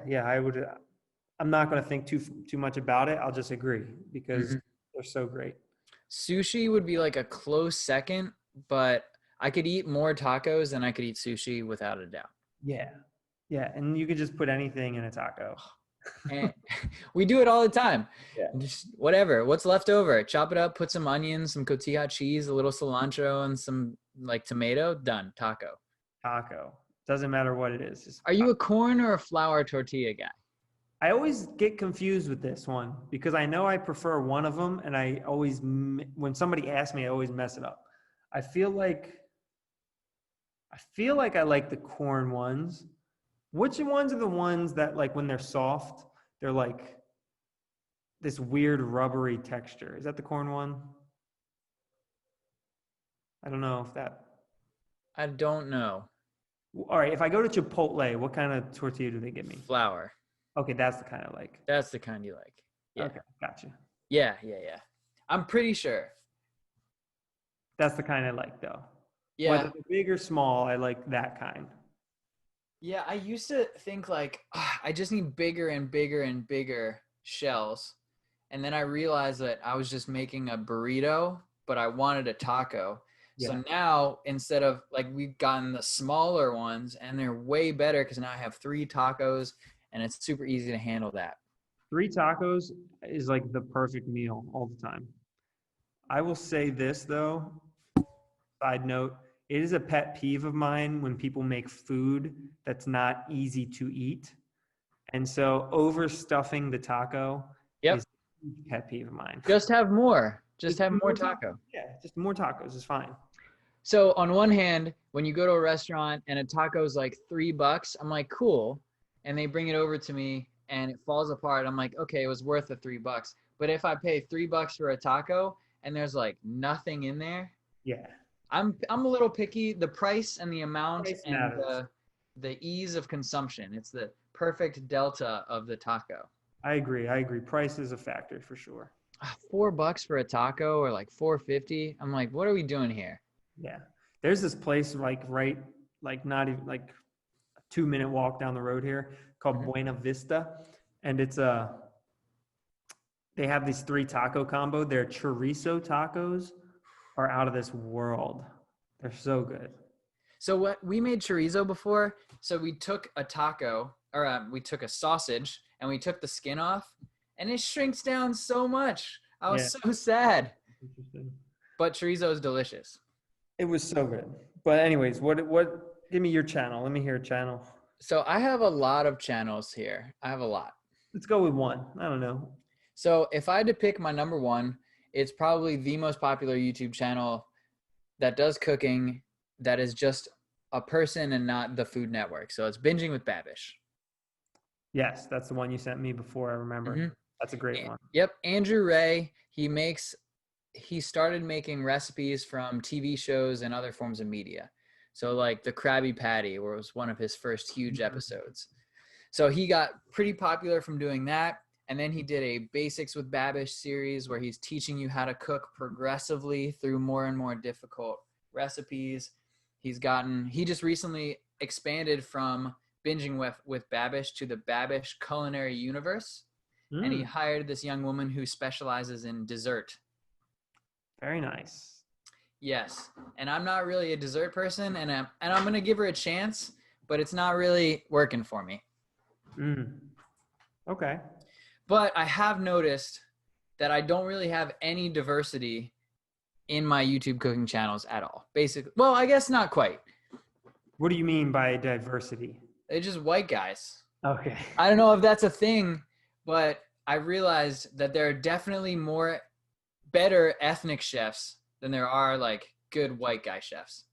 I'm not going to think too much about it. I'll just agree because they're so great. Sushi would be like a close second, but I could eat more tacos than I could eat sushi without a doubt. Yeah. Yeah. And you could just put anything in a taco. And we do it all the time. Yeah. Just whatever. What's left over? Chop it up, put some onions, some cotija cheese, a little cilantro, and some like tomato. Done. Taco. Doesn't matter what it is. Are you a corn or a flour tortilla guy? I always get confused with this one because I know I prefer one of them, and I always, when somebody asks me, I always mess it up. I feel like I like the corn ones. Which ones are the ones that like when they're soft, they're like this weird rubbery texture? Is that the corn one? I don't know if that. I don't know. All right, if I go to Chipotle, what kind of tortilla do they give me? Flour. Okay, that's the kind I like. That's the kind you like. Yeah. Okay, gotcha. Yeah. I'm pretty sure. That's the kind I like, though. Yeah. Whether they're big or small, I like that kind. Yeah, I used to think like I just need bigger and bigger and bigger shells. And then I realized that I was just making a burrito, but I wanted a taco. Yeah. So now instead of like we've gotten the smaller ones and they're way better because now I have 3 tacos and it's super easy to handle that. 3 tacos is like the perfect meal all the time. I will say this though, side note, it is a pet peeve of mine when people make food that's not easy to eat. And so overstuffing the taco Yep. is a huge pet peeve of mine. Just have more. Just Just have more tacos. taco. Yeah, just more tacos is fine. So on one hand, when you go to a restaurant and a taco is like $3, I'm like, cool. And they bring it over to me and it falls apart. I'm like, okay, it was worth the $3. But if I pay $3 for a taco and there's like nothing in there, Yeah. I'm a little picky. The price and the amount Price and matters. the ease of consumption. It's the perfect delta of the taco. I agree. Price is a factor for sure. $4 for a taco or like $4.50. I'm like, what are we doing here? Yeah. There's this place like not even like a 2-minute walk down the road here called Buena Vista. And it's they have these 3 taco combo. Their chorizo tacos are out of this world. They're so good. So what we made chorizo before. So we took a taco or we took a sausage and we took the skin off and it shrinks down so much. I was so sad. Interesting. But chorizo is delicious. It was so good. But anyways, what give me your channel. Let me hear a channel. So I have a lot of channels here. I have a lot. Let's go with one. I don't know. So if I had to pick my number one, it's probably the most popular YouTube channel that does cooking that is just a person and not the Food Network. So it's Binging with Babish. Yes, that's the one you sent me before, I remember. Mm-hmm. That's a great one. Yep. Andrew Ray, he started making recipes from TV shows and other forms of media. So like the Krabby Patty, where it was one of his first huge episodes. So he got pretty popular from doing that. And then he did a Basics with Babish series where he's teaching you how to cook progressively through more and more difficult recipes. He just recently expanded from Binging with Babish to the Babish Culinary Universe. And he hired this young woman who specializes in dessert. Very nice. Yes. And I'm not really a dessert person, and I'm going to give her a chance, but it's not really working for me. Okay. But I have noticed that I don't really have any diversity in my YouTube cooking channels at all. Basically, well, I guess not quite. What do you mean by diversity? They're just white guys. Okay. I don't know if that's a thing, but I realized that there are definitely better ethnic chefs than there are like good white guy chefs.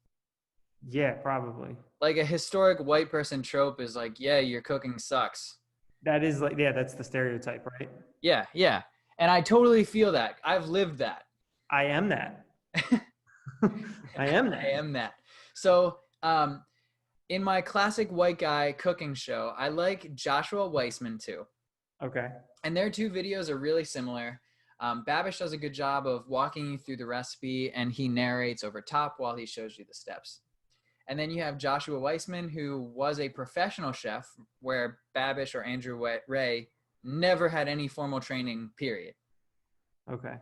Yeah, probably. Like a historic white person trope is like, yeah, your cooking sucks. That is like, yeah, that's the stereotype, right? Yeah, yeah. And I totally feel that. I've lived that. I am that. I am that. So, in my classic white guy cooking show, I like Joshua Weissman too. Okay. And their 2 videos are really similar. Babish does a good job of walking you through the recipe, and he narrates over top while he shows you the steps. And then you have Joshua Weissman, who was a professional chef, where Babish or Andrew Ray never had any formal training, period. Okay.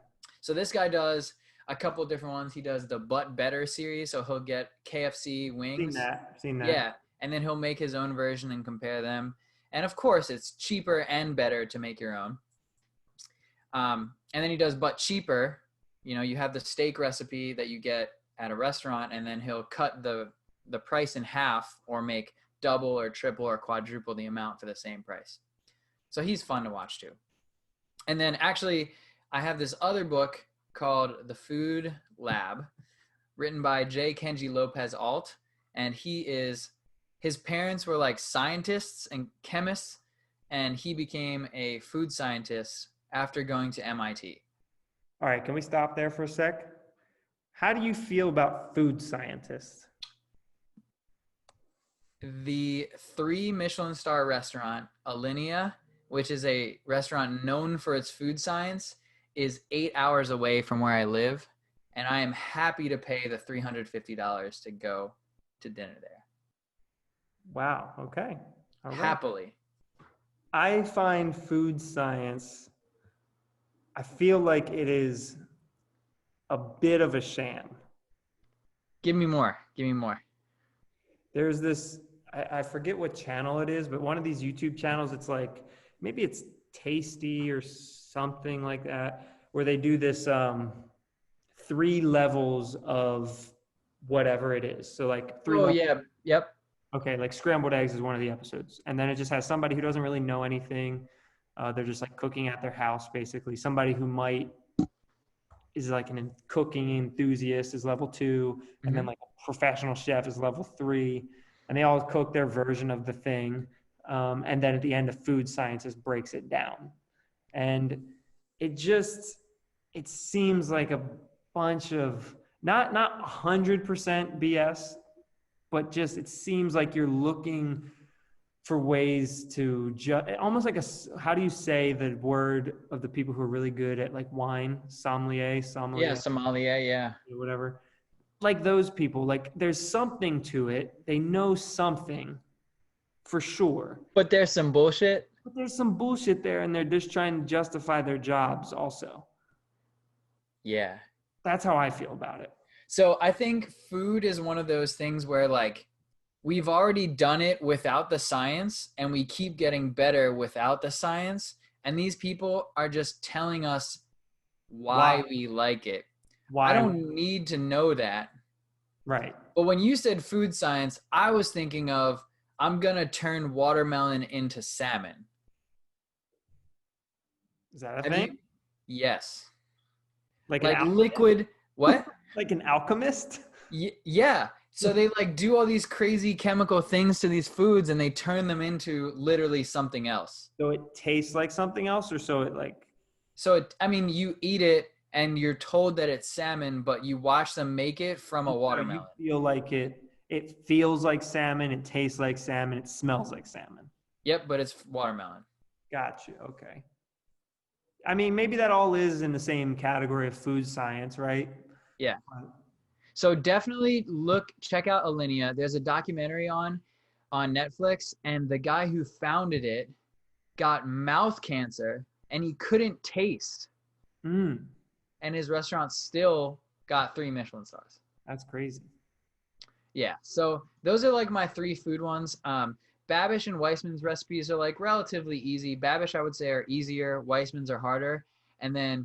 So this guy does a couple different ones. He does the But Better series, so he'll get KFC wings. Seen that. Yeah, and then he'll make his own version and compare them. And of course, it's cheaper and better to make your own. And then he does But Cheaper. You know, you have the steak recipe that you get at a restaurant, and then he'll cut the price in half or make double or triple or quadruple the amount for the same price. So he's fun to watch too. And then actually, I have this other book called The Food Lab, written by J. Kenji Lopez Alt. And his parents were like scientists and chemists, and he became a food scientist after going to MIT. All right, can we stop there for a sec? How do you feel about food scientists? The 3 Michelin star restaurant, Alinea, which is a restaurant known for its food science, is 8 hours away from where I live. And I am happy to pay the $350 to go to dinner there. Wow, okay. All right. Happily. I find food science, I feel like it is a bit of a sham. Give me more. Give me more. There's this, I forget what channel it is, but one of these YouTube channels, it's like, maybe it's Tasty or something like that, where they do this 3 levels of whatever it is. So like 3 levels. Yeah. Yep. Okay, like scrambled eggs is one of the episodes. And then it just has somebody who doesn't really know anything. They're just like cooking at their house, basically. Somebody who is like a cooking enthusiast is level 2. And then like a professional chef is level 3. And they all cook their version of the thing. And then at the end, a food scientist breaks it down. And it seems like a bunch of, not 100% BS, but just it seems like you're looking for ways to almost like how do you say the word of the people who are really good at like wine, sommelier, Yeah, sommelier, yeah. whatever. Like those people, like there's something to it. They know something for sure. But there's some bullshit. But there's some bullshit there, and they're just trying to justify their jobs also. Yeah. That's how I feel about it. So I think food is one of those things where like we've already done it without the science and we keep getting better without the science. And these people are just telling us why we like it. Why? I don't need to know that. Right. But when you said food science, I was thinking of I'm going to turn watermelon into salmon. Is that a thing? Yes. Like liquid, what? Like an alchemist? Yeah. So they like do all these crazy chemical things to these foods and they turn them into literally something else. So it tastes like something else, or so it like... So you eat it and you're told that it's salmon, but you watch them make it from a watermelon. You feel like it feels like salmon, it tastes like salmon, it smells like salmon. Yep, but it's watermelon. Gotcha. Okay. I mean, maybe that all is in the same category of food science, right? Yeah. So definitely check out Alinea. There's a documentary on Netflix, and the guy who founded it got mouth cancer and he couldn't taste. And his restaurant still got 3 Michelin stars. That's crazy. Yeah. So those are like my 3 food ones. Babish and Weissman's recipes are like relatively easy. Babish, I would say, are easier. Weissman's are harder. And then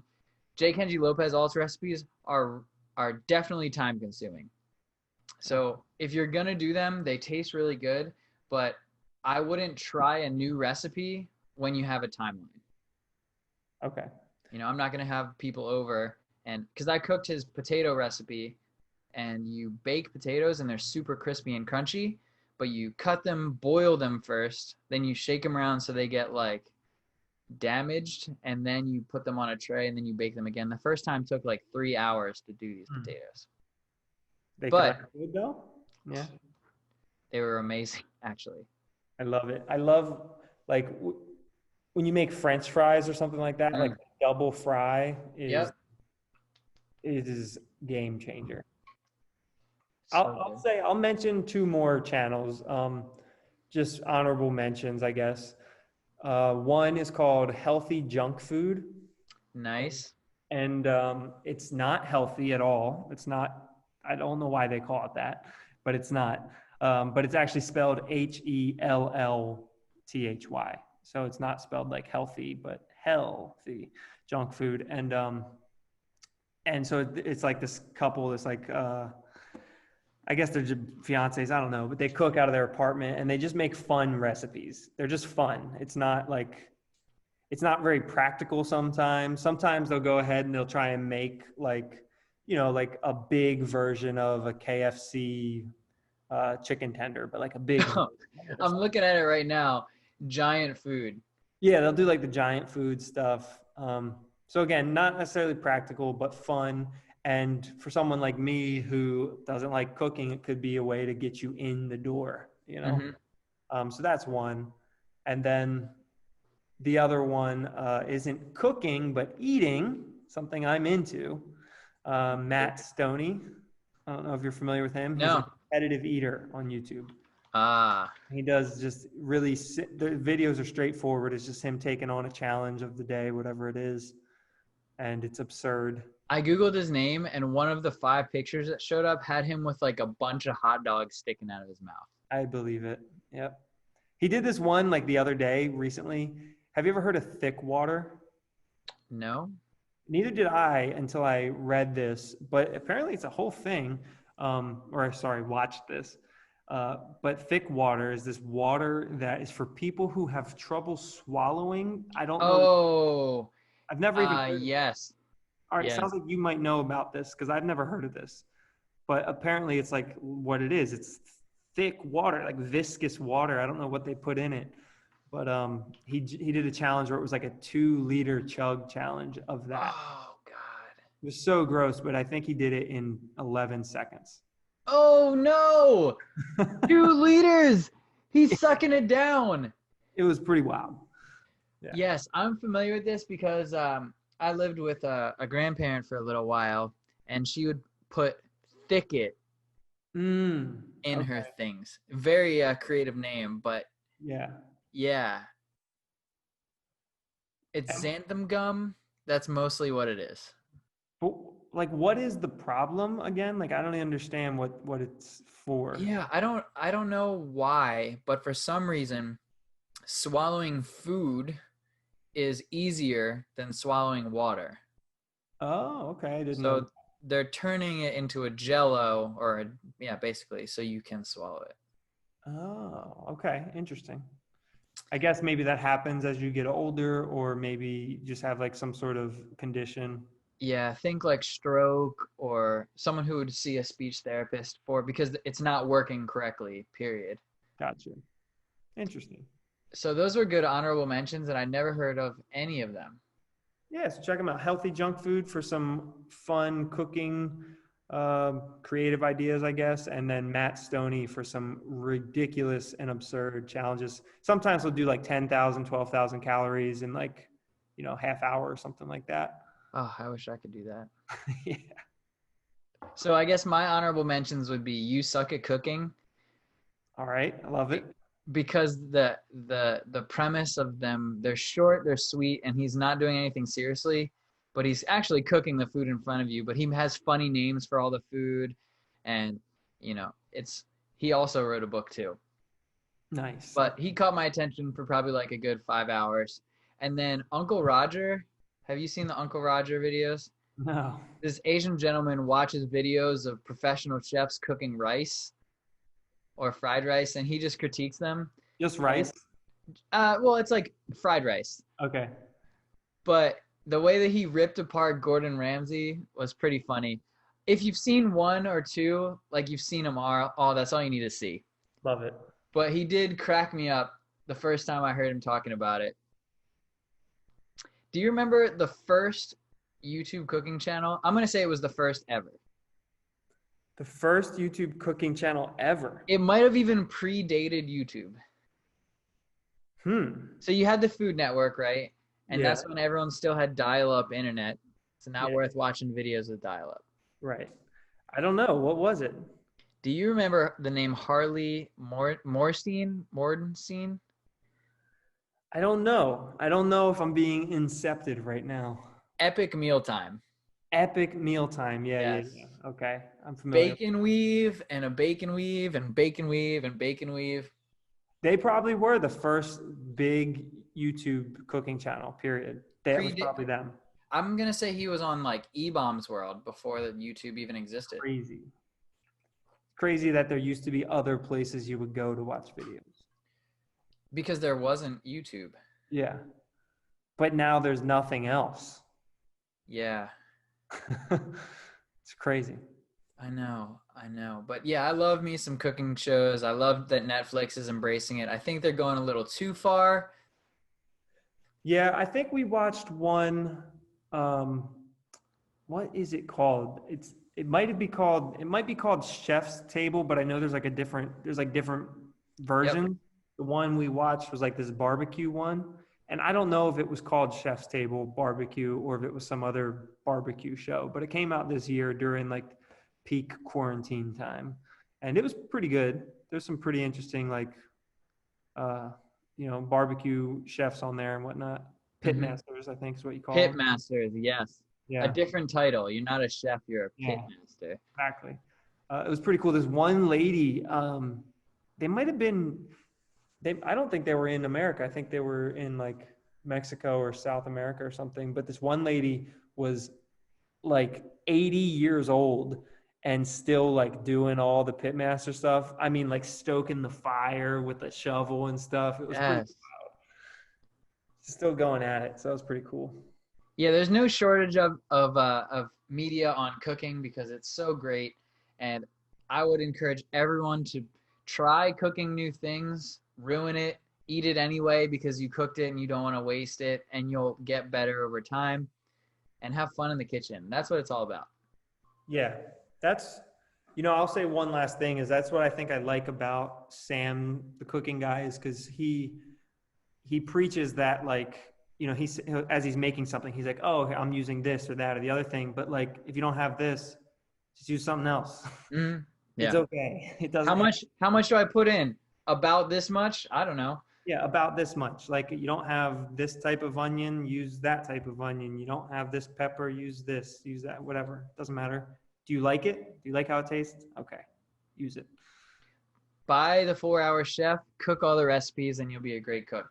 J. Kenji Lopez Alt's recipes are definitely time consuming. So if you're going to do them, they taste really good, but I wouldn't try a new recipe when you have a timeline. Okay. I'm not going to have people over because I cooked his potato recipe, and you bake potatoes and they're super crispy and crunchy, but you cut them, boil them first, then you shake them around so they get like damaged, and then you put them on a tray and then you bake them again. The first time took like 3 hours to do these potatoes. But good though? Yeah. They were amazing, actually. I love it. I love like when you make French fries or something like that, like double fry is game changer. I'll mention 2 more channels, just honorable mentions, I guess. One is called Healthy Junk Food. Nice. And it's not healthy at all. It's not, I don't know why they call it that, but it's not. But it's actually spelled Hellthy. So it's not spelled like healthy, but healthy junk food. And so it's like this couple, this like, I guess they're fiancés, I don't know, but they cook out of their apartment and they just make fun recipes. They're just fun. It's not like it's not very practical sometimes. Sometimes they'll go ahead and they'll try and make like, like a big version of a KFC chicken tender, but like a big version of it or I'm something. looking at it right now. Giant food. Yeah, they'll do like the giant food stuff. So again, not necessarily practical, but fun. And for someone like me who doesn't like cooking, it could be a way to get you in the door. Hmm. So that's one. And then the other one isn't cooking, but eating, something I'm into. Matt Stoney. I don't know if you're familiar with him. He's a No. competitive eater on YouTube. Ah. He does just really, the videos are straightforward. It's just him taking on a challenge of the day, whatever it is. And it's absurd. I Googled his name, and one of the 5 pictures that showed up had him with like a bunch of hot dogs sticking out of his mouth. I believe it. Yep. He did this one like the other day recently. Have you ever heard of thick water? No? Neither did I until I read this, but apparently it's a whole thing. Or sorry, watched this. But thick water is this water that is for people who have trouble swallowing. I don't know. Oh, I've never even heard. yes. All right, Yes. sounds like you might know about this because I've never heard of this. But apparently it's like what it is. It's thick water, like viscous water. I don't know what they put in it. But he did a challenge where it was like a 2-liter chug challenge of that. Oh, God. It was so gross, but I think he did it in 11 seconds. Oh, no. 2 liters. He's sucking it down. It was pretty wild. Yeah. Yes, I'm familiar with this because I lived with a grandparent for a little while, and she would put thicket in her things. Very creative name, but Yeah. yeah. It's xanthan gum. That's mostly what it is. But like, what is the problem again? Like, I don't understand what it's for. Yeah, I don't know why, but for some reason, swallowing food is easier than swallowing water. Oh, okay. I didn't know. So they're turning it into a jello yeah, basically, so you can swallow it. Oh, okay. Interesting. I guess maybe that happens as you get older, or maybe you just have like some sort of condition. Yeah, think like stroke or someone who would see a speech therapist for because it's not working correctly, period. Gotcha. Interesting. So those were good honorable mentions, and I never heard of any of them. Yeah, so check them out. Healthy junk food for some fun cooking, creative ideas, I guess. And then Matt Stoney for some ridiculous and absurd challenges. Sometimes he'll do like 10,000, 12,000 calories in like, half hour or something like that. Oh, I wish I could do that. Yeah. So I guess my honorable mentions would be you suck at cooking. All right. I love it. Because the premise of them, they're short, they're sweet, and he's not doing anything seriously, but he's actually cooking the food in front of you. But he has funny names for all the food, and he also wrote a book too. Nice. But he caught my attention for probably like a good 5 hours. And then Uncle Roger, have you seen the Uncle Roger videos? No. This Asian gentleman watches videos of professional chefs cooking rice or fried rice, and he just critiques them. Just rice? Well, it's like fried rice. Okay. But the way that he ripped apart Gordon Ramsay was pretty funny. If you've seen 1 or 2, like you've seen them all, that's all you need to see. Love it. But he did crack me up the first time I heard him talking about it. Do you remember the first YouTube cooking channel? I'm going to say it was the first ever. The first YouTube cooking channel ever. It might have even predated YouTube. So you had the Food Network, right? And Yeah. that's when everyone still had dial-up internet. It's not Yeah. worth watching videos with dial-up. Right. I don't know. What was it? Do you remember the name Harley Mordenstein? I don't know. I don't know if I'm being incepted right now. Epic Mealtime. Epic Mealtime. Yeah, Yes. yeah. Okay. I'm familiar. Bacon weave and a bacon weave and bacon weave and bacon weave. They probably were the first big YouTube cooking channel, period. That was probably them. I'm going to say he was on like E-Bombs World before the YouTube even existed. Crazy. Crazy that there used to be other places you would go to watch videos. Because there wasn't YouTube. Yeah. but now there's nothing else. Yeah, It's crazy. I know. But yeah, I love me some cooking shows. I love that Netflix is embracing it. I think they're going a little too far. Yeah, I think we watched one. Um, what is it called? It might be called Chef's Table, but I know there's like different Yep. versions. The one we watched was like this barbecue one, and I don't know if it was called Chef's Table Barbecue or if it was some other barbecue show, but it came out this year during like peak quarantine time, and it was pretty good. There's some pretty interesting like uh, barbecue chefs on there and whatnot. Pit Hmm. masters, I think is what you call Pit them. masters, yes. A Yeah, different title. You're not a chef, you're a pit yeah, master. exactly. It was pretty cool. This one lady, they might have been. I don't think they were in America. I think they were in like Mexico or South America or something. But this one lady was like 80 years old and still like doing all the pitmaster stuff. I mean, like stoking the fire with a shovel and stuff. It was pretty Yes. still going at it. So that was pretty cool. Yeah, there's no shortage of media on cooking because it's so great, and I would encourage everyone to try cooking new things, ruin it, eat it anyway because you cooked it and you don't want to waste it, and you'll get better over time, and have fun in the kitchen. That's what it's all about. Yeah, that's, I'll say one last thing is that's what I think I like about Sam, the cooking guy, is because he preaches that like, he's as he's making something, he's like, oh, I'm using this or that or the other thing, but like if you don't have this, just use something else. Mm, It's yeah. okay. It How doesn't. much? How much do I put in? About this much? I don't know. Yeah, about this much. Like you don't have this type of onion, use that type of onion. You don't have this pepper, use this, use that, whatever. Doesn't matter. Do you like it? Do you like how it tastes? Okay, use it. Buy the 4 Hour Chef, cook all the recipes, and you'll be a great cook.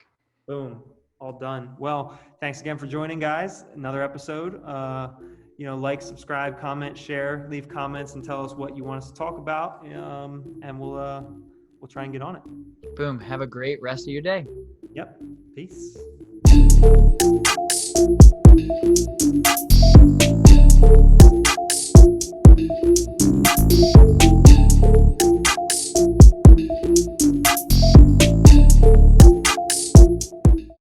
Boom. All done. Well, thanks again for joining, guys. Another episode. Like, subscribe, comment, share, leave comments, and tell us what you want us to talk about, and we'll try and get on it. Boom. Have a great rest of your day. Yep. Peace.